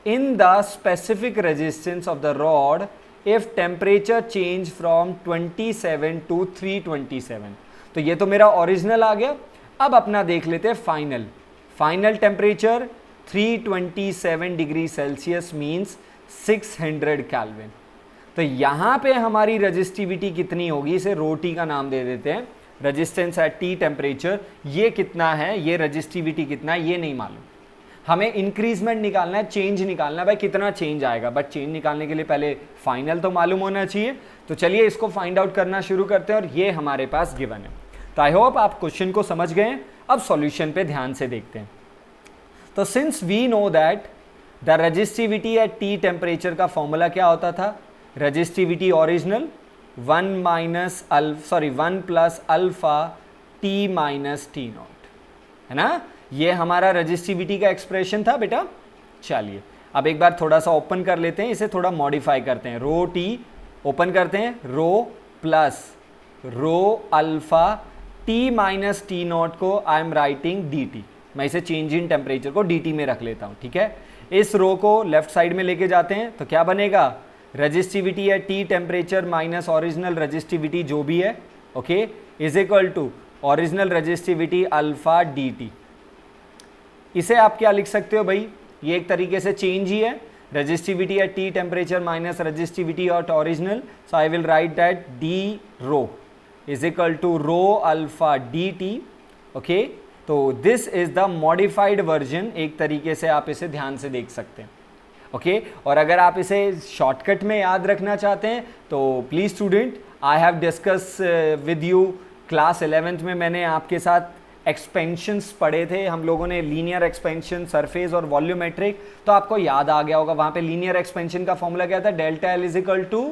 in the specific resistance of the rod if temperature change from 27 to 327. तो ये तो मेरा ओरिजिनल आ गया। अब अपना देख लेते हैं final. Final temperature 327 degree Celsius means 600 kelvin. तो यहां पे हमारी रजिस्टिविटी कितनी होगी, इसे रो टी का नाम दे देते हैं, रेजिस्टेंस एट टी टेम्परेचर। ये कितना है, ये रजिस्टिविटी कितना है ये नहीं मालूम, हमें इंक्रीजमेंट निकालना है, चेंज निकालना है। भाई कितना चेंज आएगा, बट चेंज निकालने के लिए पहले फाइनल तो मालूम होना चाहिए। तो चलिए इसको फाइंड आउट करना शुरू करते हैं और ये हमारे पास गिवन है। तो आई होप आप क्वेश्चन को समझ गए। अब सॉल्यूशन पे ध्यान से देखते हैं। तो since we know that the resistivity at T temperature का फॉर्मूला क्या होता था, resistivity original 1 plus alpha T minus T naught, है ना। ये हमारा रजिस्टिविटी का एक्सप्रेशन था बेटा। चलिए अब एक बार थोड़ा सा ओपन कर लेते हैं, इसे थोड़ा मॉडिफाई करते हैं। रो टी ओपन करते हैं, rho plus rho alpha T minus T naught को I am writing d t. मैं इसे चेंज इन टेम्परेचर को डी टी में रख लेता हूं, ठीक है। इस रो को लेफ्ट साइड में लेके जाते हैं तो क्या बनेगा, रजिस्टिविटी है T temperature minus original resistivity जो भी है, okay, is equal to original resistivity alpha D T. इसे आप क्या लिख सकते हो भाई, ये एक तरीके से चेंज ही है, resistivity at T temperature minus resistivity at original. So I will write that d rho is equal to rho alpha D t, okay. तो this is the modified version, एक तरीके से आप इसे ध्यान से देख सकते हैं, ओके। और अगर आप इसे शॉर्टकट में याद रखना चाहते हैं तो please student, I have discuss with you class 11th में मैंने आपके साथ एक्सपेंशंस पढ़े थे। हम लोगों ने लीनियर एक्सपेंशन, सरफेस और वॉल्यूमेट्रिक, तो आपको याद आ गया होगा। वहां पे लीनियर एक्सपेंशन का फॉर्मूला क्या था, delta L is equal to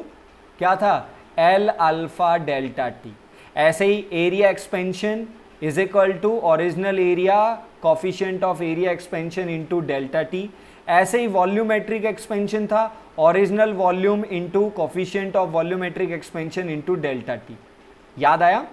क्या था, एल अल्फा डेल्टा टी। ऐसे ही area expansion is equal to original area coefficient of area expansion into delta t. ऐसे ही वॉल्यूमेट्रिक एक्सपेंशन था, original volume into coefficient of volumetric expansion into delta t. याद आया?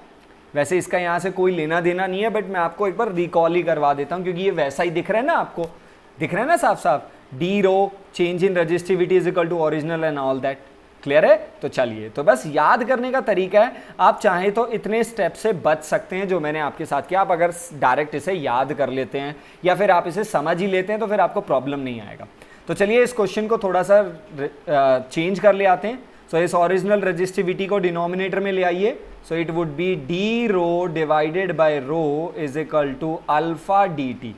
वैसे इसका यहाँ से कोई लेना देना नहीं है, बट मैं आपको एक बार रिकॉल ही करवा देता हूँ क्योंकि ये वैसा ही दिख रहा है ना, आपको दिख रहा है ना साफ साफ, D rho change in resistivity is equal to original and all that. Clear है? तो चलिए, तो बस याद करने का तरीका है, आप चाहें तो इतने स्टेप से बच सकते हैं जो मैंने आपके साथ किया। आप अगर डायरेक्ट इसे याद कर लेते हैं या फिर आप इसे समझ ही लेते हैं तो फिर आपको प्रॉब्लम नहीं आएगा। तो चलिए इस क्वेश्चन को थोड़ा सा चेंज कर ले आते हैं। सो इस ओरिजिनल रजिस्टिविटी को डिनोमिनेटर में ले आइए। So it would be D rho divided by rho is equal to alpha D T,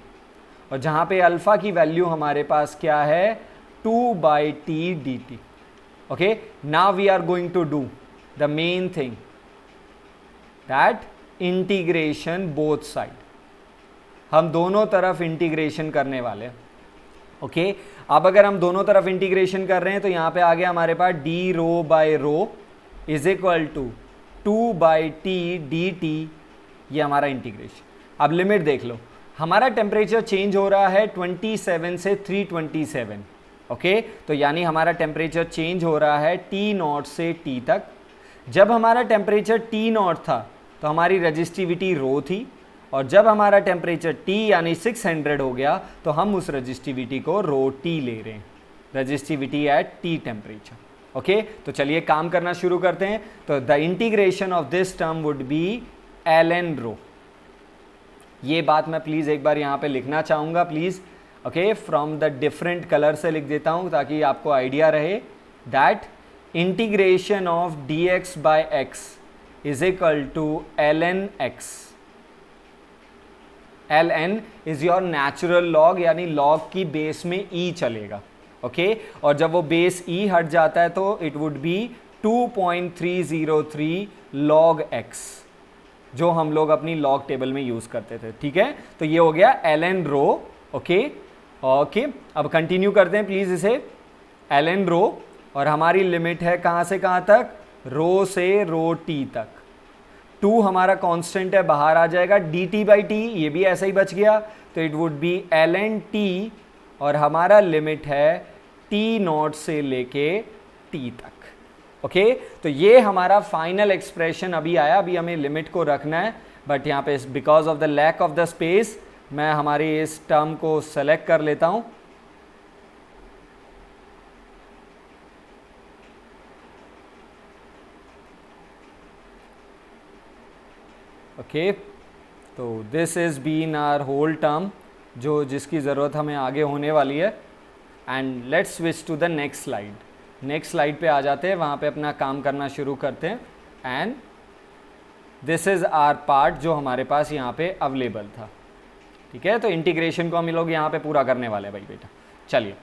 और जहां पे अल्फा की वैल्यू हमारे पास क्या है, 2/t dt। okay, now we are going to do the main thing, that integration both side। हम दोनों तरफ इंटीग्रेशन करने वाले हैं। ओके, अब अगर हम दोनों तरफ इंटीग्रेशन कर रहे हैं तो यहां पे आ गया हमारे पास d rho by rho is equal to 2/t dt, ये हमारा इंटीग्रेशन। अब लिमिट देख लो, हमारा टेम्परेचर चेंज हो रहा है 27 से 327। ओके, तो यानी हमारा टेम्परेचर चेंज हो रहा है T0 से T तक। जब हमारा टेम्परेचर T0 था तो हमारी रजिस्टिविटी रो थी, और जब हमारा टेम्परेचर T यानी 600 हो गया तो हम उस रजिस्टिविटी को रो T ले रहे हैं, resistivity at T temperature. Okay, तो चलिए काम करना शुरू करते हैं। तो the integration of this term would be ln rho. ये बात मैं प्लीज़ एक बार यहाँ पे लिखना चाहूँगा please. Okay, from the different colour से लिख देता हूँ ताकि आपको आइडिया रहे, that integration of dx by x is equal to ln x। ln is your natural log, यानी लॉग की बेस में e चलेगा। ओके, और जब वो बेस e हट जाता है तो it would be 2.303 log x, जो हम लोग अपनी लॉग टेबल में यूज करते थे। ठीक है, तो ये हो गया ln रो। ओके ओके, अब कंटिन्यू करते हैं प्लीज इसे, ln रो, और हमारी लिमिट है कहां से कहां तक, रो से रो टी तक। 2 हमारा कांस्टेंट है, बाहर आ जाएगा, dt बाई टी, ये भी ऐसा ही बच गया, तो it would be ln t, और हमारा लिमिट है T0 से लेके t तक। ओके, तो ये हमारा फाइनल एक्सप्रेशन अभी आया। अभी हमें लिमिट को रखना है, बट यहाँ पे because of the lack of the space मैं हमारी इस टर्म को सेलेक्ट कर लेता हूं। ओके, तो this is been our whole term, जो जिसकी ज़रूरत हमें आगे होने वाली है। And let's switch to the next slide. Next slide पे आ जाते हैं, वहाँ पे अपना काम करना शुरू करते हैं। And this is our part जो हमारे पास यहाँ पे अवेलेबल था। ठीक है, तो इंटीग्रेशन को हम लोग यहाँ पे पूरा करने वाले हैं भाई बेटा। चलिए,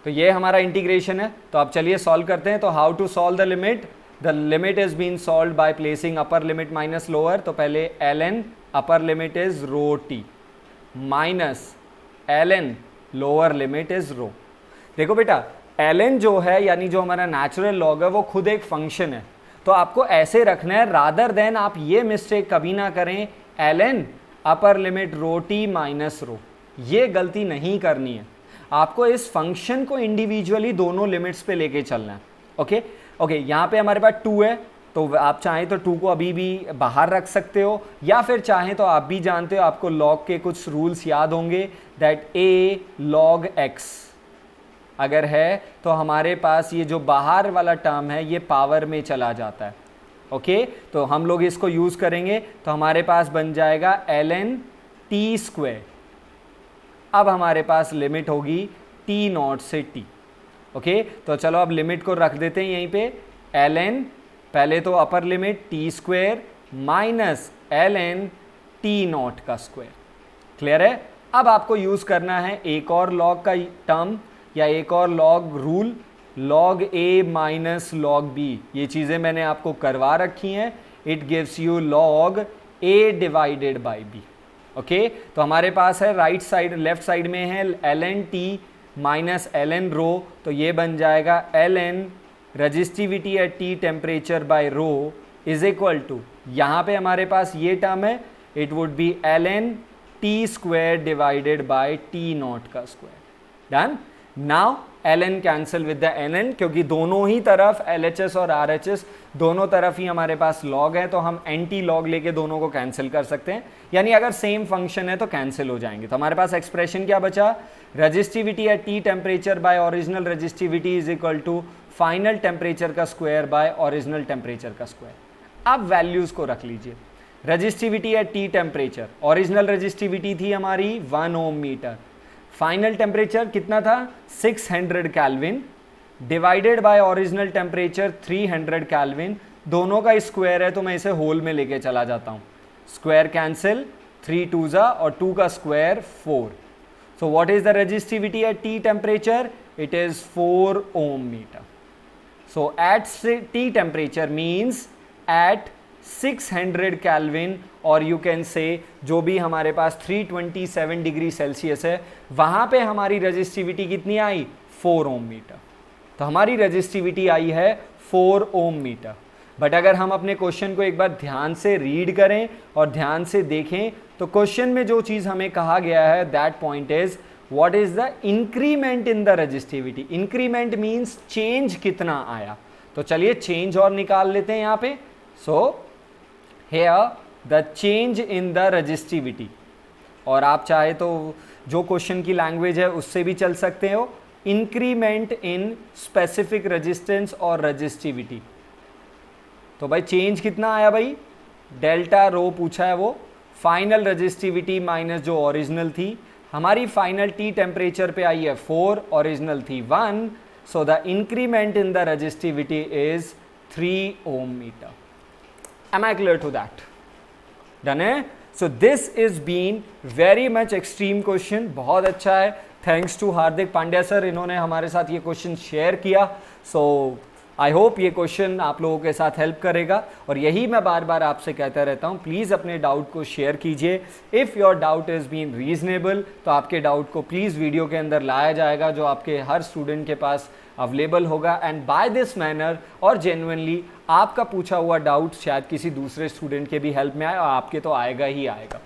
तो ये हमारा इंटीग्रेशन है, तो अब चलिए सॉल्व करते हैं। तो how to solve the limit, the limit is been solve by placing upper limit minus lower. तो पहले ln upper limit is rho t minus ln lower limit is rho. देखो बेटा, ln जो है यानी जो हमारा नेचुरल लॉग है वो खुद एक फंक्शन है, तो आपको ऐसे रखना है, रादर देन आप ये मिस्टेक कभी ना करें ln अपर लिमिट रो टी माइनस रो, ये गलती नहीं करनी है। आपको इस फंक्शन को इंडिविजुअली दोनों लिमिट्स पे लेके चलना है। ओके ओके, यहाँ पे हमारे पास 2 है, तो आप चाहें तो 2 को अभी भी बाहर रख सकते हो, या फिर चाहें तो आप भी जानते हो, आपको लॉग के कुछ रूल्स याद होंगे, दैट a log x अगर है तो हमारे पास ये जो बाहर वाला टर्म है ये पावर में चला जाता है। ओके, तो हम लोग इसको यूज़ करेंगे, तो हमारे पास बन जाएगा ln t स्क्वायर। अब हमारे पास लिमिट होगी T0 से t। ओके, तो चलो अब लिमिट को रख देते हैं यहीं पे, ln पहले तो upper limit t square minus ln T0 का स्क्वायर। क्लियर है? अब आपको यूज़ करना है एक और लॉग का टर्म या एक और log rule, log a minus log b। ये चीज़ें मैंने आपको करवा रखी हैं। It gives you log a divided by b। Okay, तो हमारे पास है राइट साइड, लेफ्ट साइड में है ln t minus ln rho, तो ये बन जाएगा ln resistivity at t temperature by rho is equal to, यहाँ पे हमारे पास ये टर्म है, it would be ln t square divided by t naught का square. Done. Now ln cancel with the ln, क्योंकि दोनों ही तरफ LHS और RHS दोनों तरफ ही हमारे पास लॉग है, तो हम एंटी लॉग लेके दोनों को कैंसिल कर सकते हैं, यानी अगर सेम फंक्शन है तो कैंसिल हो जाएंगे. तो हमारे पास एक्सप्रेशन क्या बचा, resistivity at T temperature by original resistivity is equal to final temperature का स्क्वायर बाय ओरिजिनल टेम्परेचर का स्क्वायर. अब वैल्यूज को रख लीजिए. Resistivity at T temperature, original resistivity थी हमारी 1 ओम मीटर, फाइनल टेम्परेचर कितना था 600 kelvin, divided by original temperature 300 kelvin. दोनों का स्क्वायर है तो मैं इसे होल में लेके चला जाता हूं. स्क्वायर कैंसिल, 3 2 जा और 2 का square 4. So what is the resistivity at T temperature, it is 4 ohm meter. So at T temperature means at 600 Kelvin, और यू कैन से जो भी हमारे पास 327 डिग्री सेल्सियस है, वहां पे हमारी रजिस्टिविटी कितनी आई 4 ओम मीटर. तो हमारी रजिस्टिविटी आई है 4 ओम मीटर. बट अगर हम अपने क्वेश्चन को एक बार ध्यान से रीड करें और ध्यान से देखें तो क्वेश्चन में जो चीज हमें कहा गया है, that point is what is the increment in the resistivity. Increment means change कितना आया. तो चलिए चेंज और निकाल लेते हैं यहाँ पे. So here the change in the resistivity, और आप चाहे तो जो क्वेश्चन की लैंग्वेज है उससे भी चल सकते हो, इंक्रीमेंट इन स्पेसिफिक रेजिस्टेंस और रजिस्टिविटी. तो भाई चेंज कितना आया भाई, डेल्टा रो पूछा है वो, फाइनल रजिस्टिविटी माइनस जो ओरिजिनल थी. हमारी फाइनल टी टेम्परेचर पे आई है 4, ओरिजिनल थी 1. So the increment in the resistivity is 3 ohm meter. Am I clear to that? Done है. So this is been very much extreme question. बहुत अच्छा है. Thanks to Hardik Pandya sir, इन्होंने हमारे साथ ये क्वेश्चन शेयर किया. So आई होप ये क्वेश्चन आप लोगों के साथ हेल्प करेगा, और यही मैं बार बार आपसे कहता रहता हूँ, प्लीज़ अपने डाउट को शेयर कीजिए. If your doubt is been reasonable तो आपके डाउट को प्लीज़ वीडियो के अंदर लाया जाएगा, जो आपके हर स्टूडेंट के पास अवेलेबल होगा. एंड बाय दिस मैनर और जेन्युइनली आपका पूछा हुआ डाउट शायद किसी दूसरे स्टूडेंट के भी हेल्प में आए, और आपके तो आएगा ही आएगा.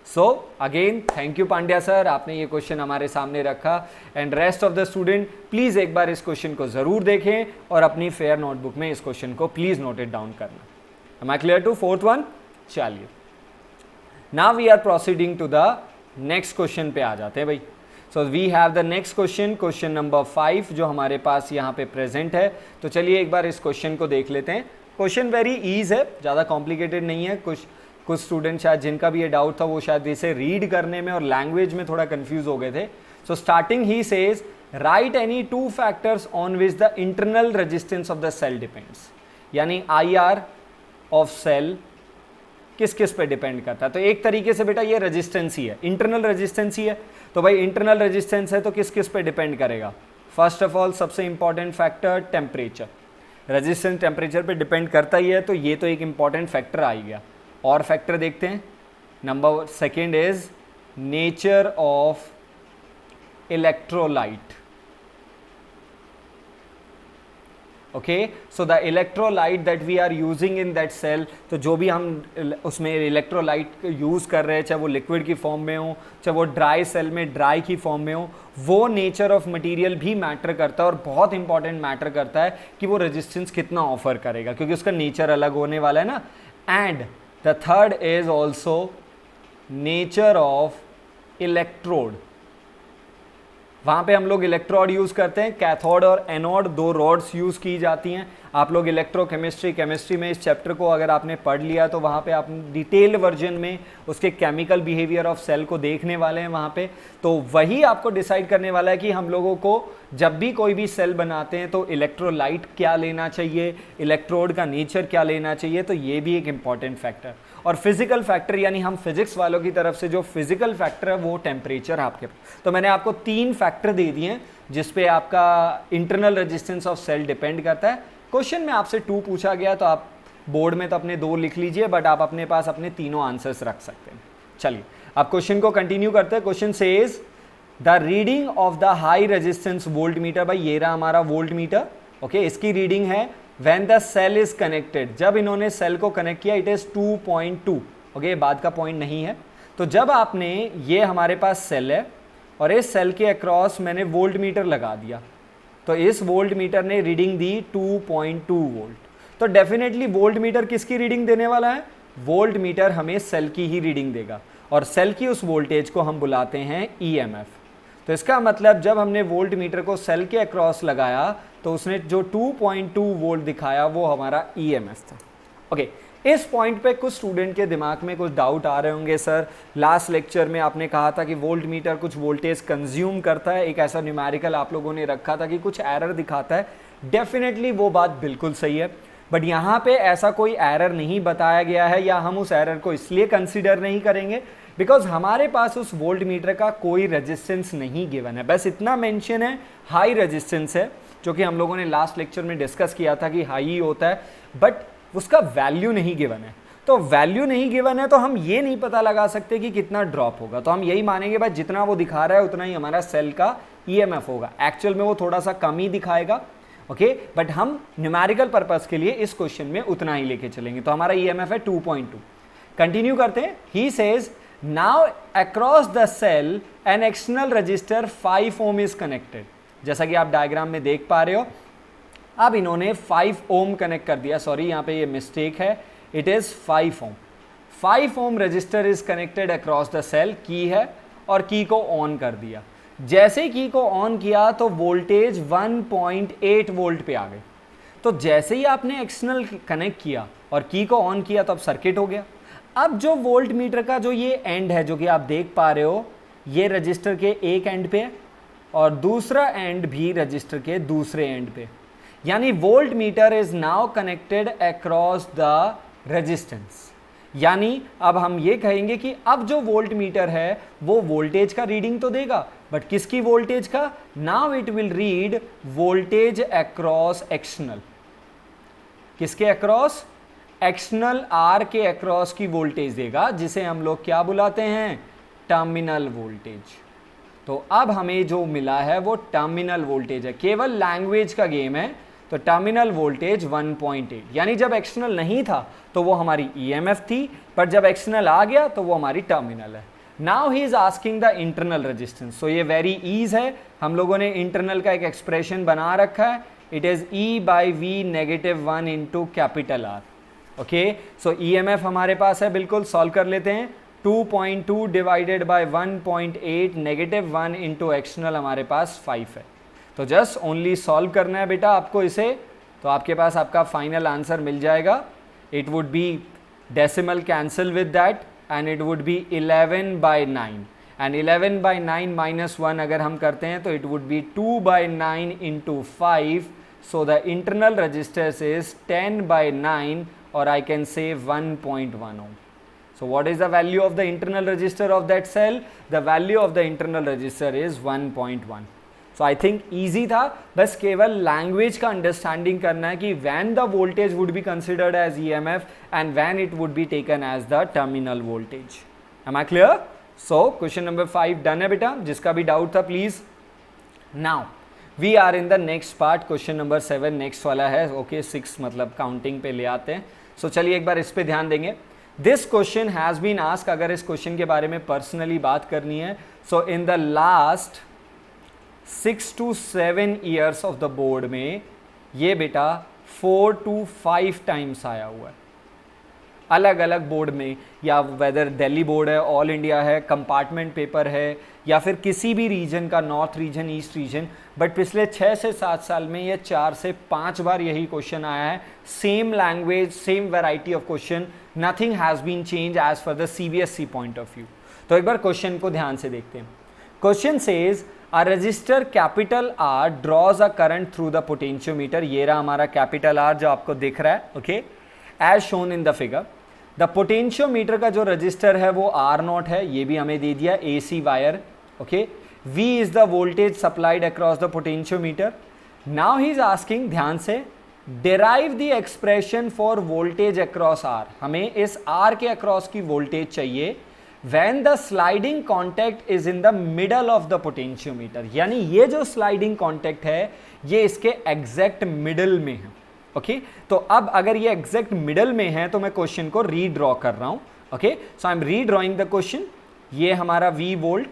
So again thank you Pandya sir, आपने ये क्वेश्चन हमारे सामने रखा. And rest of the student please एक बार इस क्वेश्चन को ज़रूर देखें और अपनी फेयर नोटबुक में इस क्वेश्चन को प्लीज़ नोट इट डाउन करना. Am I clear to fourth one? चलिए now we are proceeding to the next question पे आ जाते हैं भाई. So we have the next question, question number 5 जो हमारे पास यहाँ पे प्रेजेंट है. तो चलिए एक बार इस क्वेश्चन को देख लेते हैं. क्वेश्चन वेरी ईज है, ज़्यादा कॉम्प्लिकेटेड नहीं है. कुछ स्टूडेंट शायद जिनका भी ये डाउट था वो शायद इसे रीड करने में और लैंग्वेज में थोड़ा कंफ्यूज हो गए थे. So starting he says write any 2 factors on which the internal resistance of the cell depends. यानी IR ऑफ सेल किस किस पे डिपेंड करता है. तो एक तरीके से बेटा ये रेजिस्टेंस ही है, इंटरनल रेजिस्टेंस ही है. तो भाई इंटरनल रेजिस्टेंस है तो किस किस पे डिपेंड करेगा. फर्स्ट ऑफ ऑल सबसे important factor temperature. Resistance temperature पे डिपेंड करता ही है, तो ये तो एक इंपॉर्टेंट फैक्टर आ गया. और फैक्टर देखते हैं. Number second is nature of electrolyte. Okay, so the electrolyte that we are using in that cell, तो जो भी हम उसमें इलेक्ट्रोलाइट यूज़ कर रहे हैं, चाहे वो लिक्विड की फॉर्म में हो, चाहे वो ड्राई सेल में ड्राई की फॉर्म में हो, वो नेचर ऑफ मटेरियल भी मैटर करता है. और बहुत इंपॉर्टेंट मैटर करता है कि वो रेजिस्टेंस कितना ऑफर करेगा, क्योंकि उसका नेचर अलग होने वाला है ना. And the third is also nature of electrode. वहाँ पे हम लोग इलेक्ट्रोड यूज़ करते हैं, कैथोड और एनोड 2 रॉड्स यूज़ की जाती हैं. आप लोग इलेक्ट्रोकेमिस्ट्री केमिस्ट्री में इस चैप्टर को अगर आपने पढ़ लिया तो वहाँ पे आप डिटेल वर्जन में उसके केमिकल बिहेवियर ऑफ सेल को देखने वाले हैं वहाँ पे. तो वही आपको डिसाइड करने वाला है कि हम लोगों को जब भी कोई भी सेल बनाते हैं तो इलेक्ट्रोलाइट क्या लेना चाहिए, इलेक्ट्रोड का नेचर क्या लेना चाहिए. तो ये भी एक इम्पॉर्टेंट फैक्टर. और फिजिकल फैक्टर यानी हम फिजिक्स वालों की तरफ से जो फिजिकल फैक्टर है वो टेम्परेचर आपके. तो मैंने आपको 3 फैक्टर दे दिए हैं जिसपे आपका internal resistance of cell depend करता है. क्वेश्चन में आपसे 2 पूछा गया तो आप बोर्ड में तो अपने 2 लिख लीजिए, बट आप अपने पास अपने तीनों आंसर्स रख सकते हैं. चलिए अब क्वेश्चन को कंटिन्यू करते हैं. Question says the reading of the high resistance volt meter. भाई ये रहा हमारा वोल्ट मीटर. ओके, इसकी रीडिंग है when the cell is connected, जब इन्होंने सेल को कनेक्ट किया इट इज 2.2, ओके, बाद का पॉइंट नहीं है। तो जब आपने, ये हमारे पास सेल है और इस सेल के अक्रॉस मैंने वोल्ट मीटर लगा दिया, तो इस वोल्ट मीटर ने रीडिंग दी 2.2 वोल्ट। तो डेफिनेटली वोल्ट मीटर किसकी रीडिंग देने वाला है? वोल्ट मीटर हमें सेल की ही रीडिंग देगा और सेल की उस वोल्टेज को हम बुलाते हैं ईएमएफ। तो इसका मतलब जब हमने वोल्ट मीटर को सेल के अक्रॉस लगाया तो उसने जो 2.2 वोल्ट दिखाया वो हमारा ईएमएफ था। ओके, इस पॉइंट पे कुछ स्टूडेंट के दिमाग में कुछ डाउट आ रहे होंगे, सर लास्ट लेक्चर में आपने कहा था कि वोल्ट मीटर कुछ वोल्टेज कंज्यूम करता है, एक ऐसा न्यूमेरिकल आप लोगों ने रखा था कि कुछ एरर दिखाता है। डेफिनेटली वो बात बिल्कुल सही है, बट यहाँ पे ऐसा कोई एरर नहीं बताया गया है या हम उस एरर को इसलिए कंसीडर नहीं करेंगे बिकॉज हमारे पास उस वोल्ट मीटर का कोई रेजिस्टेंस नहीं गिवन है। बस इतना मेंशन है हाई रेजिस्टेंस है, जो कि हम लोगों ने लास्ट लेक्चर में डिस्कस किया था कि हाई ही होता है, बट उसका वैल्यू नहीं गिवन है। तो वैल्यू नहीं गिवन है तो हम ये नहीं पता लगा सकते कि कितना ड्रॉप होगा, तो हम यही मानेंगे भाई जितना वो दिखा रहा है उतना ही हमारा सेल का ईएमएफ होगा। एक्चुअल में वो थोड़ा सा कम ही दिखाएगा, ओके, बट हम न्यूमेरिकल पर्पस के लिए इस क्वेश्चन में उतना ही लेके चलेंगे। तो हमारा ईएमएफ है 2.2। कंटिन्यू करते हैं। He says now across the cell an external resistor 5 ohm is connected. जैसा कि आप डायग्राम में देख पा रहे हो, अब इन्होंने 5 ओम कनेक्ट कर दिया, सॉरी यहाँ पे ये मिस्टेक है, it is 5 ohm. 5 ohm resistor is connected across the cell, की है और की को ऑन कर दिया। जैसे ही की को ऑन किया तो वोल्टेज 1.8 वोल्ट पे आ गए। तो जैसे ही आपने एक्सटर्नल कनेक्ट किया और की को ऑन किया तो अब सर्किट हो गया। अब जो वोल्ट मीटर का जो ये एंड है जो कि आप देख पा रहे हो, ये रजिस्टर के एक एंड पे और दूसरा एंड भी रजिस्टर के दूसरे एंड पे, यानी volt meter is now connected across the resistance. यानी अब हम ये कहेंगे कि अब जो वोल्ट मीटर है वो वोल्टेज का रीडिंग तो देगा, बट किसकी वोल्टेज का? Now it will read voltage across external. किसके अक्रॉस? एक्सटर्नल आर के अक्रॉस की वोल्टेज देगा, जिसे हम लोग क्या बुलाते हैं? Terminal voltage. तो अब हमें जो मिला है वो टर्मिनल वोल्टेज है, केवल लैंग्वेज का गेम है। तो टर्मिनल वोल्टेज 1.8, यानी जब एक्सटर्नल नहीं था तो वो हमारी ईएमएफ थी, पर जब एक्सटर्नल आ गया तो वो हमारी टर्मिनल है। Now he is asking the internal resistance. So ये वेरी ईज है, हम लोगों ने इंटरनल का एक एक्सप्रेशन बना रखा है, it is E/V -1 into capital R. Okay, so EMF हमारे पास है, बिल्कुल सॉल्व कर लेते हैं। 2.2 डिवाइडेड बाय 1.8 -1 इंटू एक्सटर्नल हमारे पास 5 है। तो जस्ट ओनली सॉल्व करना है बेटा आपको इसे, तो आपके पास आपका फाइनल आंसर मिल जाएगा। It would B decimal cancel with that and it would B 11/9 and 11/9 -1 अगर हम करते हैं तो it would B 2/9 into 5। So the internal resistance is 10/9 और I can say 1.1 ohm. So what is the value of the internal resistor of that cell? The value of the internal resistor is 1.1. So I think easy था, बस केवल language का understanding करना है कि when the voltage would be considered as EMF and when it would be taken as the terminal voltage. Am I clear? So question number 5 done है बेटा, जिसका भी डाउट था please. Now we are in the next part, question number 7 next वाला है। Okay, 6 मतलब counting पे ले आते हैं। सो चलिए एक बार इस पे ध्यान देंगे। This question has been ask, अगर इस क्वेश्चन के बारे में पर्सनली बात करनी है, so in the last 6 to 7 years of the board में ये बेटा 4 to 5 टाइम्स आया हुआ है, अलग अलग बोर्ड में, या वेदर दिल्ली बोर्ड है, ऑल इंडिया है, कंपार्टमेंट पेपर है, या फिर किसी भी रीजन का, north region, east region, but पिछले 6 से 7 साल में ये 4 से 5 बार यही क्वेश्चन आया है। Same language, same variety of question, nothing has been change as for the CBSE point of view. तो एक बार क्वेश्चन को ध्यान से देखते हैं। Question says a resistor capital R draws a current through the potentiometer. ये रहा हमारा कैपिटल आर जो आपको दिख रहा है, okay, as shown in the figure. The potentiometer का जो रजिस्टर है वो R0 है, ये भी हमें दे दिया, AC wire, okay. V is the voltage supplied across the potentiometer. Now he is asking, ध्यान से, derive the expression for voltage across R। हमें इस R के अक्रॉस की वोल्टेज चाहिए when the sliding contact is in the middle of the potentiometer, यानी ये जो स्लाइडिंग कॉन्टैक्ट है ये इसके एग्जैक्ट मिडल में है, ओके तो अब अगर ये एग्जैक्ट मिडल में है तो मैं क्वेश्चन को रीड्रॉ कर रहा हूं. Okay so I am redrawing the question. ये हमारा V वोल्ट.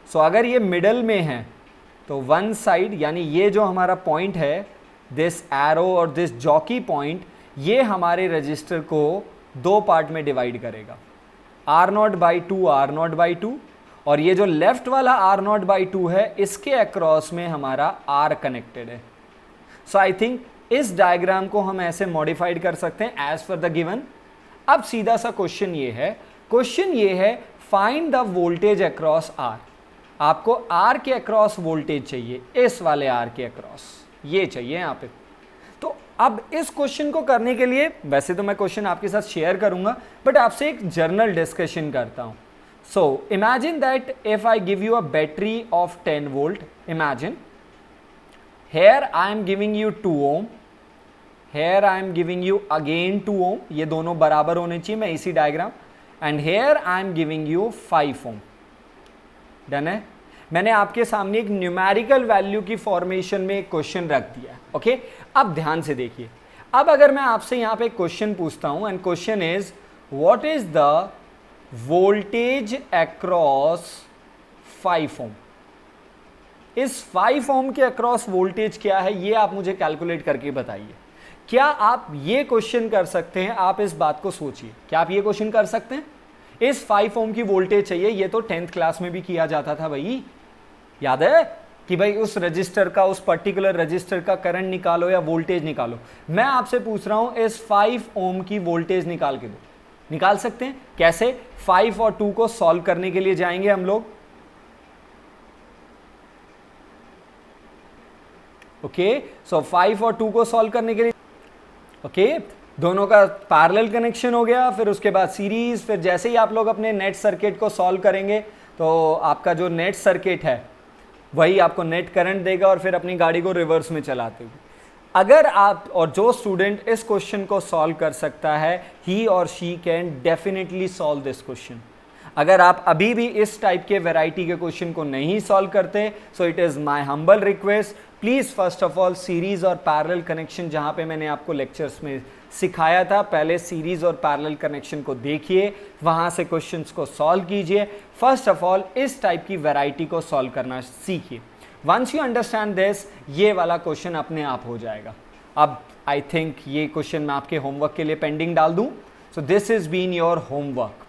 सो अगर ये मिडल में है तो वन साइड यानी ये जो हमारा पॉइंट है, दिस एरो और दिस जॉकी पॉइंट, ये हमारे रजिस्टर को दो पार्ट में डिवाइड करेगा, R0/2 R0/2, और ये जो लेफ्ट वाला R0/2 है इसके अक्रॉस में हमारा R कनेक्टेड है. सो आई थिंक इस डायग्राम को हम ऐसे मॉडिफाइड कर सकते हैं एज पर द गिवन. अब सीधा सा क्वेश्चन ये है find the voltage across R. आपको R के अक्रॉस वोल्टेज चाहिए, इस वाले R के अक्रॉस ये चाहिए यहाँ पे. तो अब इस क्वेश्चन को करने के लिए वैसे तो मैं क्वेश्चन आपके साथ शेयर करूंगा बट आपसे एक जर्नल डिस्कशन करता हूं. So imagine that if I give you a battery of 10 volt, imagine here I am giving you 2 ohm, here I am giving you again 2 ohm, ये दोनों बराबर होने चाहिए, मैं इसी diagram, and here I am giving you 5 ohm. Done है. मैंने आपके सामने एक न्यूमेरिकल वैल्यू की फॉर्मेशन में एक क्वेश्चन रख दिया. ओके अब ध्यान से देखिए. अब अगर मैं आपसे यहाँ पे क्वेश्चन पूछता हूँ and question is what is the voltage across 5 ohm. इस 5 ओम के अक्रॉस वोल्टेज क्या है ये आप मुझे कैलकुलेट करके बताइए. क्या आप ये क्वेश्चन कर सकते हैं? आप इस बात को सोचिए, क्या आप ये क्वेश्चन कर सकते हैं? इस 5 ओम की वोल्टेज चाहिए, ये तो 10th क्लास में भी किया जाता था भाई, याद है कि भाई उस रजिस्टर का, उस पर्टिकुलर रजिस्टर का करंट निकालो या वोल्टेज निकालो. मैं आपसे पूछ रहा हूं इस 5 ओम की वोल्टेज निकाल के दो. निकाल सकते हैं कैसे? 5 और 2 को सॉल्व करने के लिए जाएंगे हम लोग. ओके सो 5 और 2 को सॉल्व करने के लिए दोनों का पैरेलल कनेक्शन हो गया, फिर उसके बाद सीरीज, फिर जैसे ही आप लोग अपने नेट सर्किट को सॉल्व करेंगे तो आपका जो नेट सर्किट है वही आपको नेट करंट देगा और फिर अपनी गाड़ी को रिवर्स में चलाते हुए. अगर आप और जो स्टूडेंट इस क्वेश्चन को सॉल्व कर सकता है, ही और she can definitely solve this question. अगर आप अभी भी इस टाइप के वैरायटी के क्वेश्चन को नहीं सॉल्व करते, so it is my humble request, please first of all series और पैरेलल कनेक्शन जहाँ पे मैंने आपको लेक्चर्स में सिखाया था, पहले सीरीज़ और पैरेलल कनेक्शन को देखिए, वहाँ से क्वेश्चंस को सॉल्व कीजिए. फर्स्ट ऑफ ऑल इस टाइप की वैरायटी को सॉल्व करना सीखिए. वंस यू अंडरस्टैंड दिस, ये वाला क्वेश्चन अपने आप हो जाएगा. अब आई थिंक ये क्वेश्चन मैं आपके होमवर्क के लिए पेंडिंग डाल दूँ. So this is been your homework,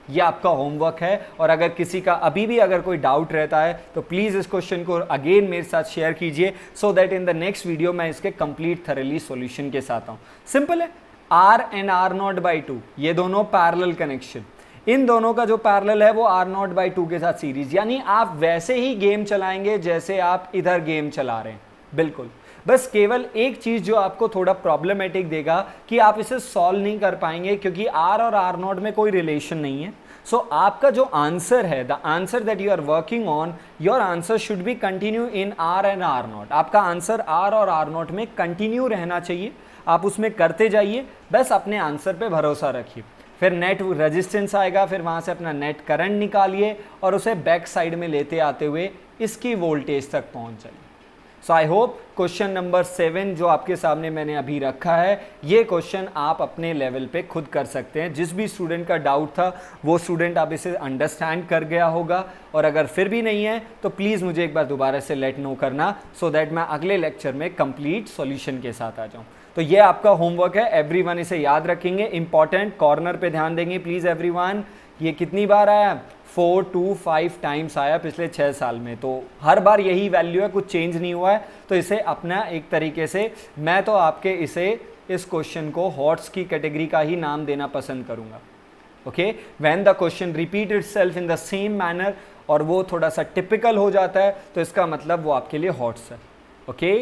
ये आपका होमवर्क है. और अगर किसी का अभी भी अगर कोई डाउट रहता है तो प्लीज़ इस क्वेश्चन को अगेन मेरे साथ शेयर कीजिए, so that in the next video मैं इसके कंप्लीट थरली सॉल्यूशन के साथ आऊँ. सिंपल है. R एंड R0/2 ये दोनों पैरेलल कनेक्शन, इन दोनों का जो पैरेलल है वो R0/2 के साथ सीरीज, यानी आप वैसे ही गेम चलाएंगे जैसे आप इधर गेम चला रहे हैं. बिल्कुल. बस केवल एक चीज़ जो आपको थोड़ा प्रॉब्लमेटिक देगा कि आप इसे सॉल्व नहीं कर पाएंगे क्योंकि R और R0 में कोई रिलेशन नहीं है. सो आपका जो आंसर है, the answer that you are working on, your answer should be continue in R and R0. आपका आंसर R और R0 में कंटिन्यू रहना चाहिए. आप उसमें करते जाइए, बस अपने आंसर पे भरोसा रखिए. फिर नेट रेजिस्टेंस आएगा, फिर वहाँ से अपना नेट करंट निकालिए और उसे बैक साइड में लेते आते हुए इसकी वोल्टेज तक पहुँच जाइए. सो आई होप क्वेश्चन नंबर 7 जो आपके सामने मैंने अभी रखा है, ये क्वेश्चन आप अपने लेवल पे खुद कर सकते हैं. जिस भी स्टूडेंट का डाउट था वो स्टूडेंट आप इसे अंडरस्टैंड कर गया होगा, और अगर फिर भी नहीं है तो प्लीज़ मुझे एक बार दोबारा से लेट नो करना, सो दैट मैं अगले लेक्चर में कंप्लीट सॉल्यूशन के साथ आ जाऊँ. तो ये आपका होमवर्क है, एवरीवन इसे याद रखेंगे. इंपॉर्टेंट कॉर्नर पे ध्यान देंगे प्लीज़ एवरीवन. ये कितनी बार आया? 4 to 5 टाइम्स आया पिछले 6 साल में, तो हर बार यही वैल्यू है, कुछ चेंज नहीं हुआ है. तो इसे अपना एक तरीके से, मैं तो आपके इस क्वेश्चन को हॉट्स की कैटेगरी का ही नाम देना पसंद करूंगा. Okay, when the question repeat itself in the same manner और वो थोड़ा सा टिपिकल हो जाता है तो इसका मतलब वो आपके लिए हॉट्स है. ओके,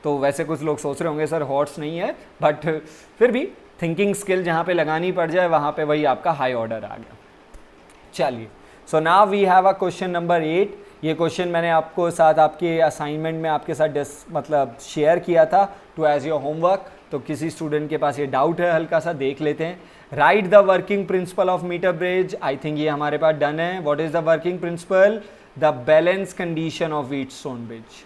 तो वैसे कुछ लोग सोच रहे होंगे सर हॉट्स नहीं है, बट फिर भी थिंकिंग स्किल जहाँ पे लगानी पड़ जाए वहाँ पे वही आपका हाई ऑर्डर आ गया. चलिए, so now we have a question number 8. ये क्वेश्चन मैंने आपको साथ आपके असाइनमेंट में आपके साथ मतलब शेयर किया था टू एज योर होमवर्क. तो किसी स्टूडेंट के पास ये डाउट है, हल्का सा देख लेते हैं. Write the working principle of meter bridge. I think ये हमारे पास डन है. What is the working principle? The balance condition of Wheatstone bridge.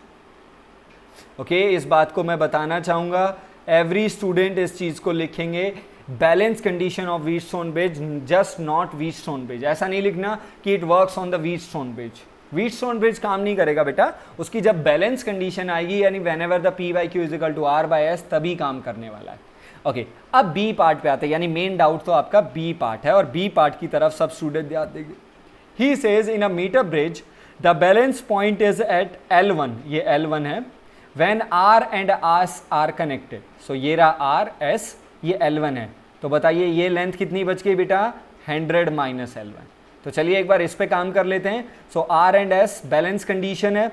Okay, इस बात को मैं बताना चाहूँगा, एवरी स्टूडेंट इस चीज़ को लिखेंगे, balance condition of Wheatstone bridge, just not Wheatstone bridge. ऐसा नहीं लिखना कि it works on the Wheatstone bridge. Wheatstone bridge काम नहीं करेगा बेटा, उसकी जब बैलेंस कंडीशन आएगी यानी whenever the P by Q is equal to R by S तभी काम करने वाला है। ओके, अब बी पार्ट पे आते हैं, यानी मेन डाउट तो आपका बी पार्ट है और बी पार्ट की तरफ सब स्टूडेंट ध्यान देंगे। He says in a metre bridge the balance point is at L1, ये L1 है, when R and S are connected. So ये रहा R S, ये L1 है, तो बताइए ये लेंथ कितनी बच गई बेटा, 100 माइनस L1। तो चलिए एक बार इस पे काम कर लेते हैं। सो R and S balance condition है,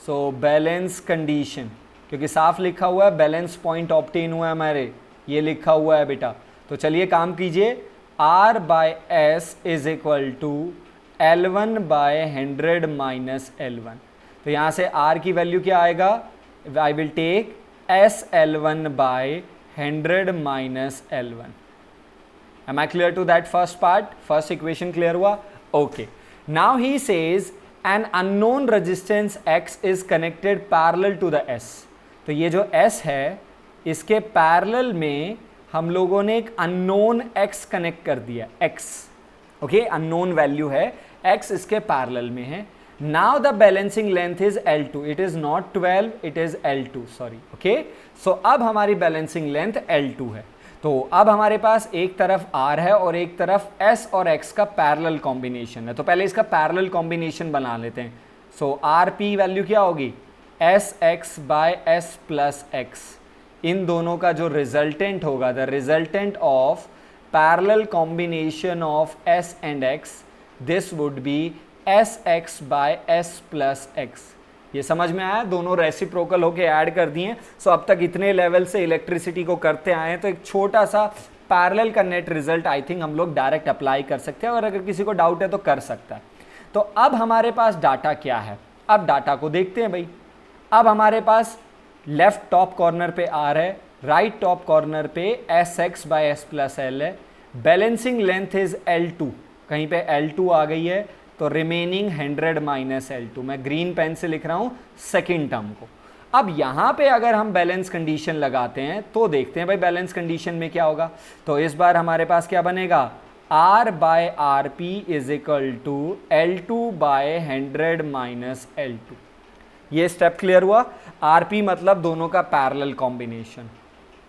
सो बैलेंस कंडीशन, क्योंकि साफ लिखा हुआ है बैलेंस पॉइंट ऑब्टेन हुआ है हमारे, ये लिखा हुआ है बेटा। तो चलिए काम कीजिए, R by S is equal to L1 by 100 minus L1। तो यहाँ से R की वैल्यू क्या आएगा, I will take SL1 by 100 minus L1। Am I clear to that first part? First equation clear हुआ? Okay. Now he says an unknown resistance X is connected parallel to the S. तो ये जो S है इसके parallel में हम लोगों ने एक अननोन X कनेक्ट कर दिया, X, ओके, अननोन वैल्यू है, X इसके पैरेलल में है। Now the balancing length is L2, it is not 12, it is L2, sorry, okay. So अब हमारी balancing length L2 है। तो अब हमारे पास एक तरफ R है और एक तरफ S और X का पैरेलल कॉम्बिनेशन है, तो पहले इसका पैरेलल कॉम्बिनेशन बना लेते हैं। सो RP वैल्यू क्या होगी, SX by S plus X, इन दोनों का जो रिजल्टेंट होगा, the resultant of parallel combination of S and X, this would be SX by S plus X। ये समझ में आया, दोनों रेसिप्रोकल होके ऐड कर दिए। सो अब तक इतने लेवल से इलेक्ट्रिसिटी को करते आए हैं, तो एक छोटा सा पैरेलल का नेट रिजल्ट आई थिंक हम लोग डायरेक्ट अप्लाई कर सकते हैं, और अगर किसी को डाउट है तो कर सकता है। तो अब हमारे पास डाटा क्या है, अब डाटा को देखते हैं भाई। अब हमारे पास लेफ्ट टॉप कॉर्नर पे R है, राइट टॉप कॉर्नर पे SX by S plus L है, बैलेंसिंग लेंथ इज L2, कहीं पे L2 आ गई है, तो रिमेनिंग 100 माइनस L2, मैं ग्रीन पेन से लिख रहा हूं सेकेंड टर्म को। अब यहां पे अगर हम बैलेंस कंडीशन लगाते हैं तो देखते हैं भाई बैलेंस कंडीशन में क्या होगा। तो इस बार हमारे पास क्या बनेगा, R by RP is equal to L2 by 100 minus L2। ये स्टेप क्लियर हुआ, RP मतलब दोनों का पैरेलल कॉम्बिनेशन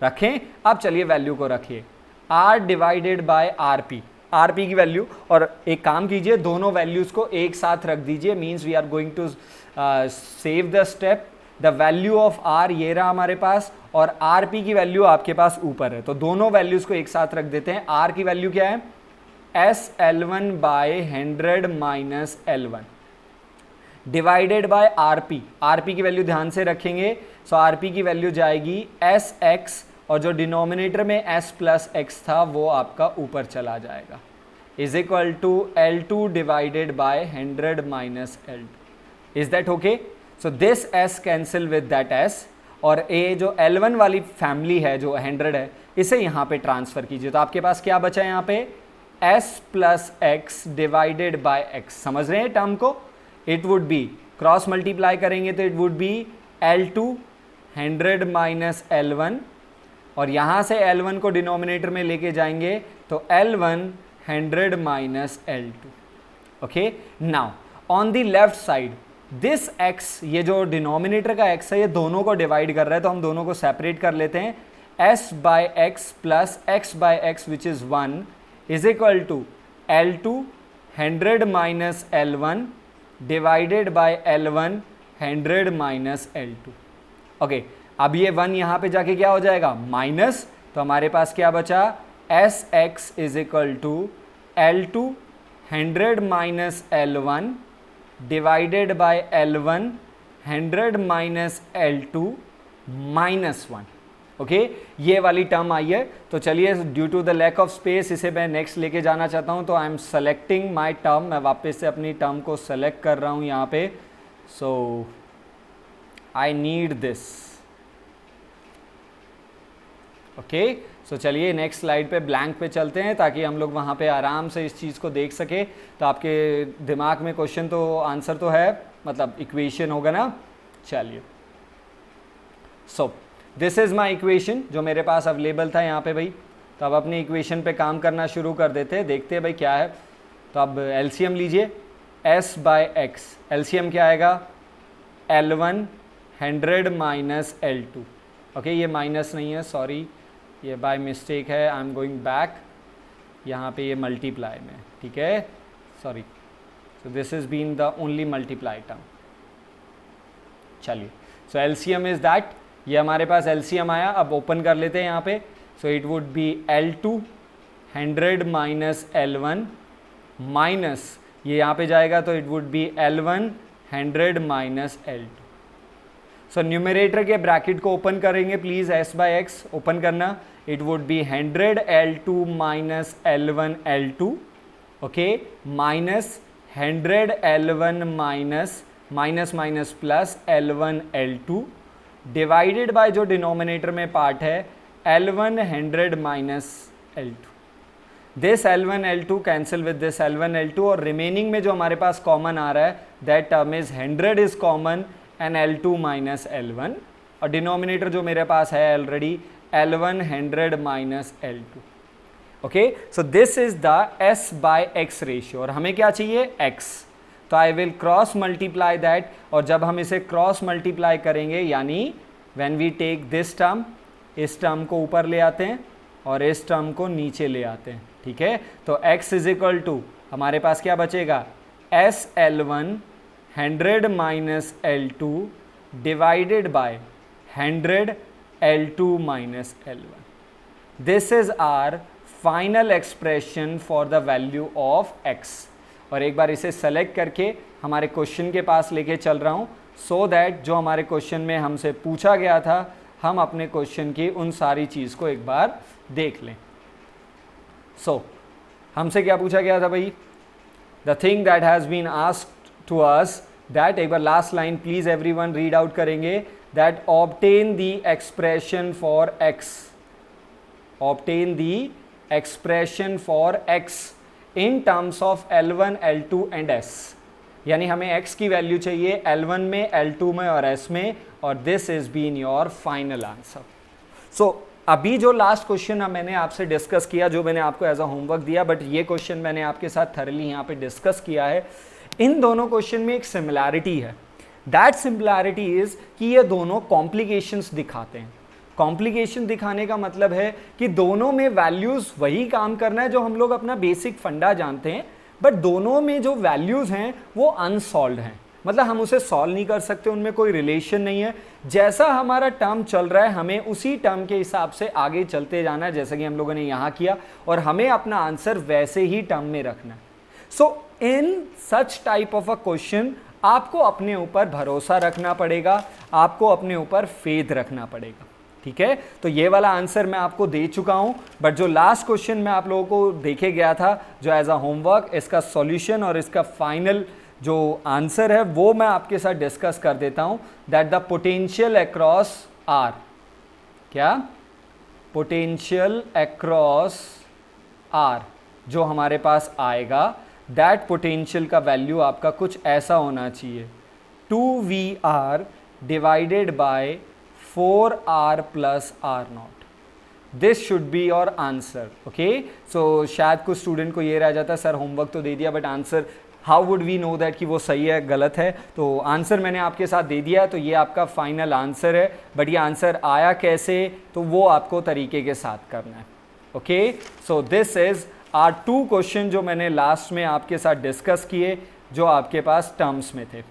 रखें। अब चलिए वैल्यू को रखिए, R divided by RP, RP की वैल्यू, और एक काम कीजिए दोनों वैल्यूज को एक साथ रख दीजिए, means we are going to save the step. The value of R ये रहा हमारे पास, और RP की वैल्यू आपके पास ऊपर है, तो दोनों वैल्यूज को एक साथ रख देते हैं। R की वैल्यू क्या है, SL1 by 100 minus L1 divided by RP, RP की वैल्यू ध्यान से रखेंगे। सो RP की वैल्यू जाएगी SX, और जो डिनोमिनेटर में S प्लस X था वो आपका ऊपर चला जाएगा, is equal to L2 divided by 100 minus L2। Is that okay? So this S cancel with that S, और ये जो L1 वाली फैमिली है जो 100 है, इसे यहाँ पे ट्रांसफर कीजिए। तो आपके पास क्या बचा है यहाँ पे, S plus X divided by X। समझ रहे हैं टर्म को, it would B cross multiply करेंगे तो it would be L2 100 minus L1, और यहाँ से L1 को डिनोमिनेटर में लेके जाएंगे तो L1 100 minus L2। Okay, now on the left side this X, ये जो डिनोमिनेटर का X है ये दोनों को डिवाइड कर रहा है, तो हम दोनों को सेपरेट कर लेते हैं। S by X plus X by X which is 1 is equal to L2 100 minus L1 divided by L1 100 minus L2। Okay, अब ये 1 यहाँ पे जाके क्या हो जाएगा, माइनस, तो हमारे पास क्या बचा, SX is equal to L2 100 minus L1 divided by L1 100 minus L2 minus 1। Okay, ये वाली टर्म आई है। तो चलिए due to the lack of space इसे मैं नेक्स्ट लेके जाना चाहता हूँ, तो I am selecting my term, मैं वापस से अपनी टर्म को सेलेक्ट कर रहा हूँ यहाँ पे। सो आई नीड दिस। ओके, सो चलिए नेक्स्ट स्लाइड पे ब्लैंक पे चलते हैं ताकि हम लोग वहाँ पे आराम से इस चीज़ को देख सके। तो आपके दिमाग में क्वेश्चन तो आंसर तो है, मतलब इक्वेशन होगा ना। चलिए, सो दिस इज़ माई इक्वेशन जो मेरे पास अवेलेबल था यहाँ पे भाई। तो अब अपनी इक्वेशन पे काम करना शुरू कर देते हैं, देखते हैं भाई क्या है। तो अब एलसीएम लीजिए, s बाय एक्स, एलसीएम क्या आएगा, L1 100 माइनस L2। ओके, ये माइनस नहीं है, सॉरी, ये बाय मिस्टेक है, आई एम गोइंग बैक, यहाँ पे ये मल्टीप्लाई में, ठीक है, sorry. So this is been the only multiply term. चलिए, सो एलसीएम इज दैट, ये हमारे पास एलसीएम आया। अब ओपन कर लेते हैं यहाँ पे। So it would be L2 100 minus L1 minus, ये यहाँ पे जाएगा तो it would be L1 100 minus L2। So numerator के ब्रैकेट को ओपन करेंगे please, s by x open करना, it would be 100 L2 minus L1 L2, okay, minus 100 L1 minus minus minus plus L1 L2 divided by जो denominator में part है L1 100 minus L2। This L1 L2 cancel with this L1 L2 और remaining में जो हमारे पास common आ रहा है that term is 100 is common and L2 minus L1, और डिनोमिनेटर जो मेरे पास है already L1 100 minus L2। Okay, so this is the s by x ratio, और हमें क्या चाहिए, x। तो I will cross multiply that, और जब हम इसे क्रॉस मल्टीप्लाई करेंगे यानी when we take this term, इस टर्म को ऊपर ले आते हैं और इस टर्म को नीचे ले आते हैं, ठीक है। तो x इज इक्वल टू हमारे पास क्या बचेगा, s L1 100 minus L2 divided by 100 L2 minus L1। This is our final expression for the value of x। और एक बार इसे सेलेक्ट करके हमारे क्वेश्चन के पास लेके चल रहा हूँ, सो दैट जो हमारे क्वेश्चन में हमसे पूछा गया था हम अपने क्वेश्चन की उन सारी चीज़ को एक बार देख लें। सो हमसे क्या पूछा गया था भाई, the thing that has been asked to us that, एक बार last line please everyone read out करेंगे, that obtain the expression for x, obtain the expression for x in terms of L1 L2 and s। यानी हमें x की value चाहिए L1 में, L2 में और s में, और this is been your final answer. So अभी जो लास्ट क्वेश्चन मैंने आपसे डिस्कस किया, जो मैंने आपको एज अ होमवर्क दिया, बट ये क्वेश्चन मैंने आपके साथ थरली यहाँ पे डिस्कस किया है, इन दोनों क्वेश्चन में एक सिमिलैरिटी है। दैट सिमिलैरिटी इज कि ये दोनों कॉम्प्लिकेशंस दिखाते हैं। कॉम्प्लिकेशन दिखाने का मतलब है कि दोनों में वैल्यूज वही काम करना है जो हम लोग अपना बेसिक फंडा जानते हैं, बट दोनों में जो वैल्यूज हैं वो अनसॉल्व्ड हैं, मतलब हम उसे सॉल्व नहीं कर सकते, उनमें कोई रिलेशन नहीं है। जैसा हमारा टर्म चल रहा है हमें उसी टर्म के हिसाब से आगे चलते जाना है, जैसा कि हम लोगों ने यहाँ किया, और हमें अपना आंसर वैसे ही टर्म में रखना है। So in such type of a question आपको अपने ऊपर भरोसा रखना पड़ेगा, आपको अपने ऊपर फेथ रखना पड़ेगा, ठीक है। तो ये वाला आंसर मैं आपको दे चुका हूं, बट जो लास्ट क्वेश्चन मैं आप लोगों को देखे गया था जो एज अ होमवर्क, इसका सॉल्यूशन और इसका फाइनल जो आंसर है वो मैं आपके साथ डिस्कस कर देता हूं, that the potential across R, क्या, पोटेंशियल अक्रॉस आर जो हमारे पास आएगा, दैट पोटेंशियल का वैल्यू आपका कुछ ऐसा होना चाहिए, 2VR divided by 4R plus R0। This should be your answer, okay. So शायद कुछ स्टूडेंट को ये रह जाता है, सर होमवर्क तो दे दिया but answer how would we know that कि वो सही है गलत है। तो आंसर मैंने आपके साथ दे दिया, तो ये आपका फाइनल आंसर है, बट ये आंसर आया कैसे तो वो आपको तरीके के साथ करना है, okay. So this is our 2 question जो मैंने लास्ट में आपके साथ डिस्कस किए, जो आपके पास टर्म्स में थे।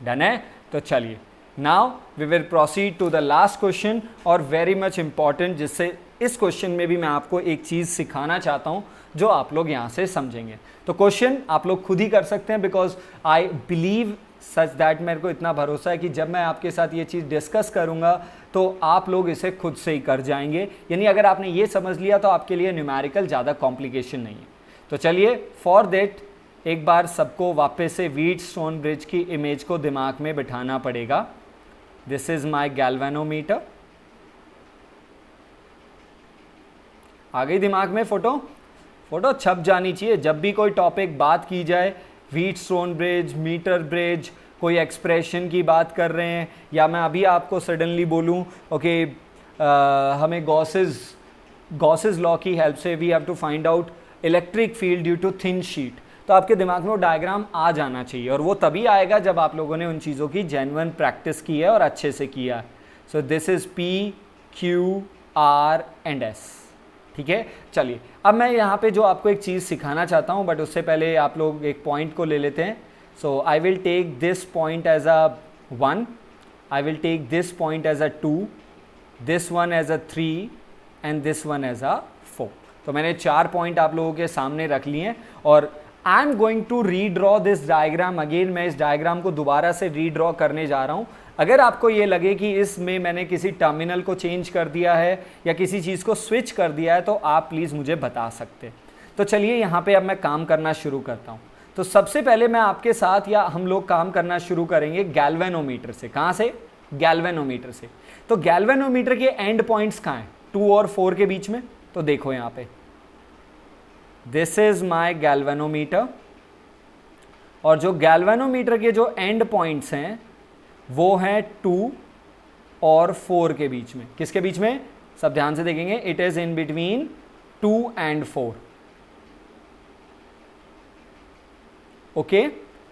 डन है, तो चलिए now we will proceed to the last question, और वेरी मच इंपॉर्टेंट, जिससे इस क्वेश्चन में भी मैं आपको एक चीज़ सिखाना चाहता हूँ जो आप लोग यहाँ से समझेंगे। तो क्वेश्चन आप लोग खुद ही कर सकते हैं, because I believe such that, मेरे को इतना भरोसा है कि जब मैं आपके साथ ये चीज़ डिस्कस करूँगा तो आप लोग इसे खुद से ही कर जाएंगे। यानी अगर आपने ये समझ लिया तो आपके लिए न्यूमेरिकल ज़्यादा कॉम्प्लिकेशन नहीं है। तो चलिए, फॉर दैट एक बार सबको वापस से व्हीटस्टोन ब्रिज की इमेज को दिमाग में बिठाना पड़ेगा। दिस इज माई गैल्वेनोमीटर, आ गई दिमाग में फोटो, फोटो छप जानी चाहिए। जब भी कोई टॉपिक बात की जाए, व्हीटस्टोन ब्रिज, मीटर ब्रिज, कोई एक्सप्रेशन की बात कर रहे हैं, या मैं अभी आपको सडनली बोलूं ओके हमें गॉसेस लॉ की हेल्प से we have to find out electric field due to thin sheet, तो आपके दिमाग में वो डायग्राम आ जाना चाहिए, और वो तभी आएगा जब आप लोगों ने उन चीज़ों की जेन्युइन प्रैक्टिस की है और अच्छे से किया है। सो this is P, Q, R and S। ठीक है, चलिए अब मैं यहाँ पे जो आपको एक चीज़ सिखाना चाहता हूँ, बट उससे पहले आप लोग एक पॉइंट को ले लेते हैं। So I will take this point as a 1, I will take this point as a 2, this one as a 3 and this one as a 4। तो मैंने 4 पॉइंट आप लोगों के सामने रख लिए हैं, और I am going to redraw this diagram again. मैं इस डायग्राम को दोबारा से रीड्रॉ करने जा रहा हूँ। अगर आपको ये लगे कि इसमें मैंने किसी टर्मिनल को चेंज कर दिया है या किसी चीज़ को स्विच कर दिया है, तो आप प्लीज़ मुझे बता सकते। तो चलिए यहाँ पे अब मैं काम करना शुरू करता हूँ। तो सबसे पहले मैं आपके साथ, या हम लोग काम करना शुरू करेंगे गैल्वेनोमीटर से। कहाँ से? गैल्वेनोमीटर से। तो गैल्वेनोमीटर के एंड पॉइंट्स कहाँ हैं? 2 और 4 के बीच में। तो देखो यहाँ पे, दिस इज माई गैल्वेनोमीटर, और जो गैल्वेनोमीटर के जो एंड पॉइंट्स हैं वो हैं 2 और 4 के बीच में। किसके बीच में? सब ध्यान से देखेंगे, it is in between 2 and 4। Okay,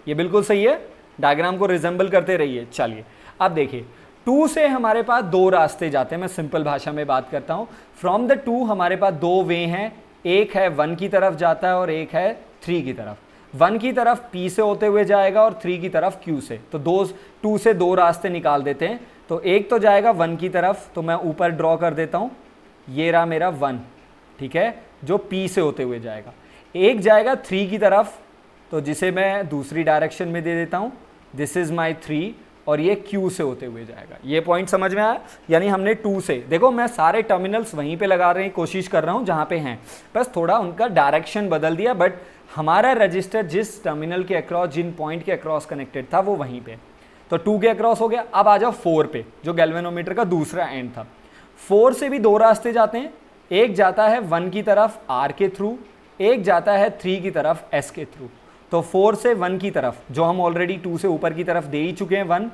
ये बिल्कुल सही है, डायग्राम को रिजेंबल करते रहिए। चलिए अब देखिए, 2 से हमारे पास 2 रास्ते जाते हैं। मैं सिंपल भाषा में बात करता हूं। फ्रॉम द 2 हमारे पास 2 वे हैं, एक है 1 की तरफ जाता है और एक है 3 की तरफ। 1 की तरफ P से होते हुए जाएगा और 3 की तरफ Q से। तो 2 से 2 रास्ते निकाल देते हैं। तो एक तो जाएगा 1 की तरफ, तो मैं ऊपर ड्रॉ कर देता हूं, ये रहा मेरा 1, ठीक है, जो P से होते हुए जाएगा। एक जाएगा 3 की तरफ, तो जिसे मैं दूसरी डायरेक्शन में दे देता हूं, दिस इज माई 3, और ये Q से होते हुए जाएगा। ये पॉइंट समझ में आया? यानी हमने 2 से, देखो मैं सारे टर्मिनल्स वहीं पे लगा रहे हैं, कोशिश कर रहा हूं जहां पे हैं, बस थोड़ा उनका डायरेक्शन बदल दिया, बट हमारा रजिस्टर जिस टर्मिनल के अक्रॉस, जिन पॉइंट के अक्रॉस कनेक्टेड था वो वहीं पे। तो 2 के अक्रॉस हो गया। अब आ जाओ 4 पे, जो गैल्वेनोमीटर का दूसरा एंड था। 4 से भी 2 रास्ते जाते हैं, एक जाता है 1 की तरफ R के थ्रू, एक जाता है 3 की तरफ S के थ्रू। तो 4 से 1 की तरफ, जो हम ऑलरेडी 2 से ऊपर की तरफ दे ही चुके हैं 1,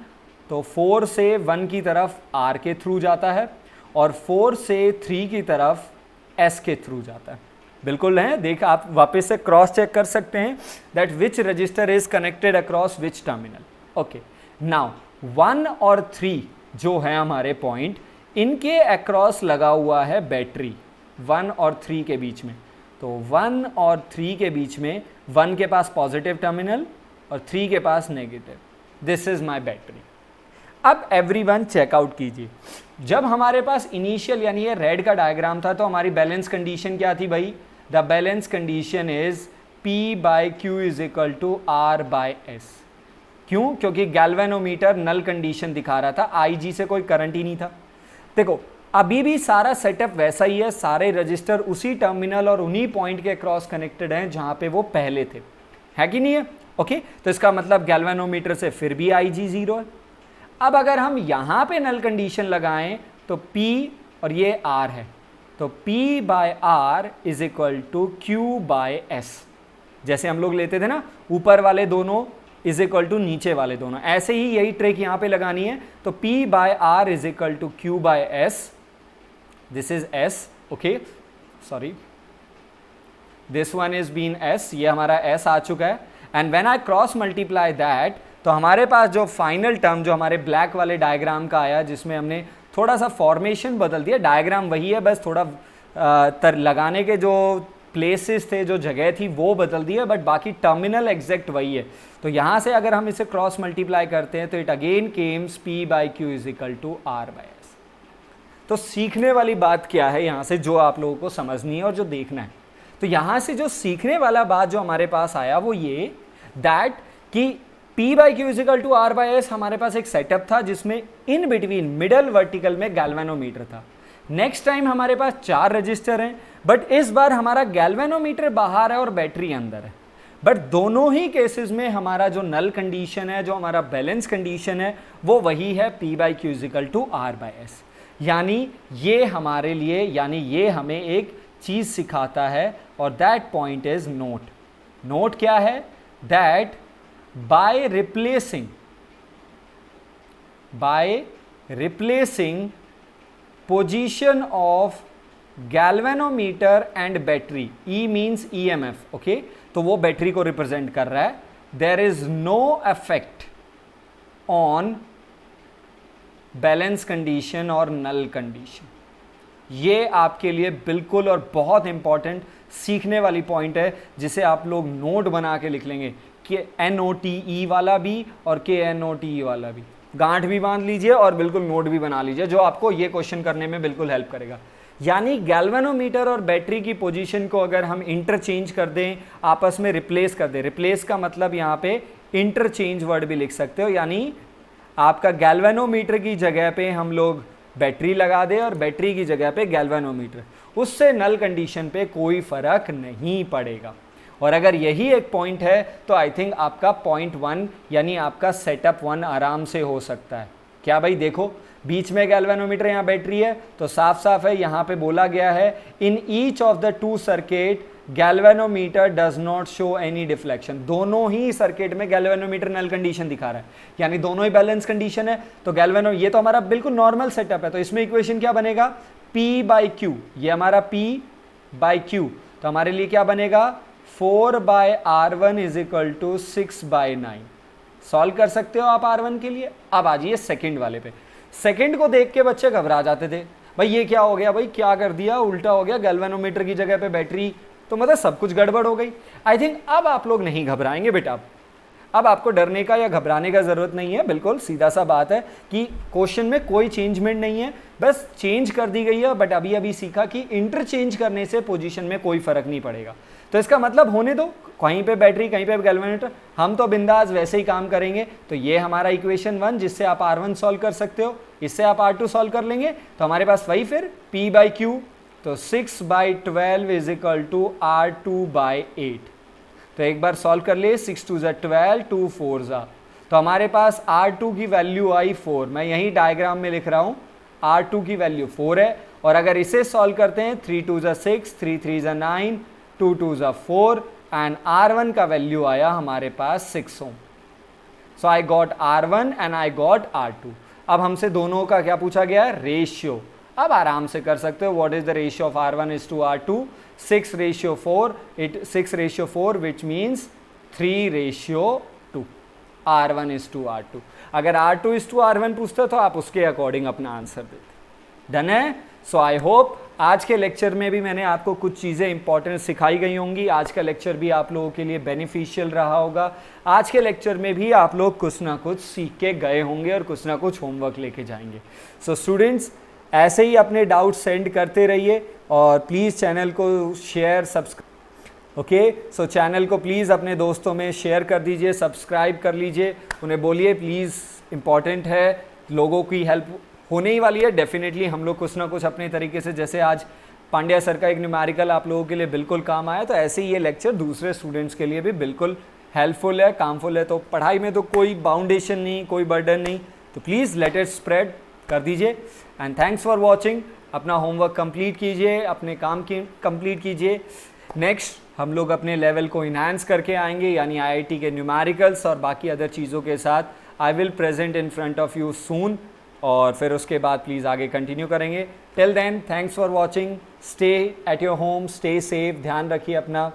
तो 4 से 1 की तरफ R के थ्रू जाता है, और 4 से 3 की तरफ S के थ्रू जाता है। बिल्कुल है, देख आप वापस से क्रॉस चेक कर सकते हैं that which register is connected across which terminal. Okay, now 1 और 3 जो है हमारे पॉइंट, इनके अक्रॉस लगा हुआ है बैटरी 1 और 3 के बीच में। तो 1 और 3 के बीच में 1 के पास पॉजिटिव टर्मिनल और 3 के पास negative. This is my battery. अब एवरीवन चेकआउट कीजिए, जब हमारे पास इनिशियल यानी ये रेड का डायग्राम था, तो हमारी बैलेंस कंडीशन क्या थी भाई? The balance condition is P by Q is equal to R by S। क्यों? क्योंकि गैल्वेनोमीटर नल कंडीशन दिखा रहा था, IG से कोई करंट ही नहीं था। देखो अभी भी सारा सेटअप वैसा ही है, सारे रजिस्टर उसी टर्मिनल और उन्हीं पॉइंट के क्रॉस कनेक्टेड हैं जहां पे वो पहले थे, है कि नहीं है? ओके, तो इसका मतलब गैल्वेनोमीटर से फिर भी IG 0 है। अब अगर हम यहां पे नल कंडीशन लगाएं तो P और ये R है, तो P by R is equal to Q by S। जैसे हम लोग लेते थे ना, ऊपर वाले दोनों इज इक्वल टू नीचे वाले दोनों, ऐसे ही यही ट्रिक यहां पे लगानी है। तो P by R is equal to Q by S, this is S, okay, sorry, this one is been S, ये हमारा S आ चुका है। And when I cross multiply that, तो हमारे पास जो फाइनल टर्म जो हमारे ब्लैक वाले डायग्राम का आया, जिसमें हमने थोड़ा सा फॉर्मेशन बदल दिया, डायग्राम वही है, बस थोड़ा लगाने के जो प्लेसेस थे, जो जगह थी वो बदल दी है, बट बाकी टर्मिनल एग्जैक्ट वही है। तो यहाँ से अगर हम इसे क्रॉस मल्टीप्लाई करते हैं तो it again comes P by Q is equal to R by S। तो सीखने वाली बात क्या है यहाँ से, जो आप लोगों को समझनी है और जो देखना है? तो यहाँ से जो सीखने वाला बात जो हमारे पास आया वो ये दैट कि P by Q is equal to R by S, हमारे पास एक सेटअप था जिसमें इन बिटवीन मिडल वर्टिकल में गैल्वेनोमीटर था। नेक्स्ट टाइम हमारे पास 4 रजिस्टर हैं, बट इस बार हमारा गैल्वेनोमीटर बाहर है और बैटरी अंदर है। बट दोनों ही केसेस में हमारा जो नल कंडीशन है, जो हमारा बैलेंस कंडीशन है, वो वही है P by Q is equal to R by S। यानी ये हमारे लिए, यानी ये हमें एक चीज़ सिखाता है, और that point is note. Note क्या है? That by replacing by replacing position of galvanometer and battery. E means EMF, okay? तो वो बैटरी को रिप्रेजेंट कर रहा है. There is no effect on balance condition और नल कंडीशन. ये आपके लिए बिल्कुल और बहुत इंपॉर्टेंट सीखने वाली पॉइंट है, जिसे आप लोग नोट बना के लिख लेंगे कि NOTE वाला भी और KNOTE वाला भी. गांठ भी बांध लीजिए और बिल्कुल नोट भी बना लीजिए, जो आपको ये क्वेश्चन करने में बिल्कुल हेल्प करेगा. यानी गैल्वेनोमीटर और बैटरी की पोजीशन को अगर हम इंटरचेंज कर दें, आपस में रिप्लेस कर दें. रिप्लेस का मतलब यहाँ पे इंटरचेंज वर्ड भी लिख सकते हो, यानी आपका गैल्वेनोमीटर की जगह पे हम लोग बैटरी लगा दें और बैटरी की जगह पे गैल्वेनोमीटर, उससे नल कंडीशन पे कोई फर्क नहीं पड़ेगा. और अगर यही एक पॉइंट है तो आई थिंक आपका पॉइंट 1 यानी आपका सेटअप 1 आराम से हो सकता है. क्या भाई, देखो बीच में गैल्वेनोमीटर, यहाँ बैटरी है, तो साफ साफ है यहाँ पे बोला गया है in each of the two circuit galvanometer does not show any deflection. दोनों ही सर्किट में गैल्वेनोमीटर नल कंडीशन दिखा रहा है, यानी दोनों ही बैलेंस कंडीशन है. तो ये तो हमारा बिल्कुल नॉर्मल सेटअप है. तो इसमें इक्वेशन क्या बनेगा, P/Q. ये हमारा P/Q. तो हमारे लिए क्या बनेगा, 4/R1 is equal to 6/9. Solve कर सकते हो आप R1 के लिए. अब आ जाइए सेकेंड वाले पे. सेकेंड को देख के बच्चे घबरा जाते थे, भाई ये क्या हो गया, भाई क्या कर दिया, उल्टा हो गया, गैल्वेनोमीटर की जगह पे बैटरी, तो मतलब सब कुछ गड़बड़ हो गई. आई थिंक अब आप लोग नहीं घबराएंगे बेटा. अब आपको डरने का या घबराने का जरूरत नहीं है. बिल्कुल सीधा सा बात है कि क्वेश्चन में कोई चेंजमेंट नहीं है, बस चेंज कर दी गई है. बट अभी अभी सीखा कि इंटरचेंज करने से पोजीशन में कोई फर्क नहीं पड़ेगा. तो इसका मतलब होने दो, कहीं पे बैटरी कहीं पे गैल्वेनोमीटर, हम तो बिंदास वैसे ही काम करेंगे. तो ये हमारा इक्वेशन 1, जिससे आप R1 सॉल्व कर सकते हो, इससे आप R2 सॉल्व कर लेंगे. तो हमारे पास वही फिर P/Q. तो 6/12 इज इक्वल टू R2/8. तो एक बार सॉल्व कर लिए, 6 2 ज़ा 12, 2 4 ज़ा. तो हमारे पास R2 की वैल्यू आई 4. मैं यही डायग्राम में लिख रहा हूँ, R2 की वैल्यू 4 है. और अगर इसे सॉल्व करते हैं, 3 2 ज़ा 6, 3 3 ज़ा 9, 2 2 ज़ा 4 एंड R1 का वैल्यू आया हमारे पास 6 ohm. So I got R1 and I got R2. अब हमसे दोनों का क्या पूछा गया है, रेशियो. अब आराम से कर सकते हो. What is the ratio of R1 is to R2, 6/4. 6/4 which means 3/2. R1 is to R2. अगर R2 इज टू R1 पूछते तो आप उसके अकॉर्डिंग अपना आंसर देते. डन है. सो आई होप आज के लेक्चर में भी मैंने आपको कुछ चीज़ें इंपॉर्टेंट सिखाई गई होंगी. आज का लेक्चर भी आप लोगों के लिए बेनिफिशियल रहा होगा. आज के लेक्चर में भी आप लोग कुछ ना कुछ सीख के गए होंगे और कुछ ना कुछ होमवर्क लेके जाएंगे. सो स्टूडेंट्स, ऐसे ही अपने डाउट सेंड करते रहिए और प्लीज़ चैनल को शेयर, सब्सक्राइब. ओके, सो चैनल को प्लीज़ अपने दोस्तों में शेयर कर दीजिए, सब्सक्राइब कर लीजिए. उन्हें बोलिए प्लीज़, इम्पॉर्टेंट है, लोगों की हेल्प होने ही वाली है. डेफिनेटली हम लोग कुछ ना कुछ अपने तरीके से, जैसे आज पांड्या सर का एक न्यूमेरिकल आप लोगों के लिए बिल्कुल काम आया, तो ऐसे ही ये लेक्चर दूसरे स्टूडेंट्स के लिए भी बिल्कुल हेल्पफुल है, कामफुल है. तो पढ़ाई में तो कोई बाउंडेशन नहीं, कोई बर्डन नहीं. तो प्लीज़ लेट इट स्प्रेड कर दीजिए. And thanks for watching. अपना होमवर्क कंप्लीट कीजिए, अपने काम की कंप्लीट कीजिए. नेक्स्ट हम लोग अपने लेवल को इन्हांस करके आएंगे, यानी IIT के न्यूमेरिकल्स और बाकी अदर चीज़ों के साथ. I will present in front of you soon. और फिर उसके बाद प्लीज़ आगे कंटिन्यू करेंगे. Till then, thanks for watching. Stay at your home, stay safe, ध्यान रखिए अपना.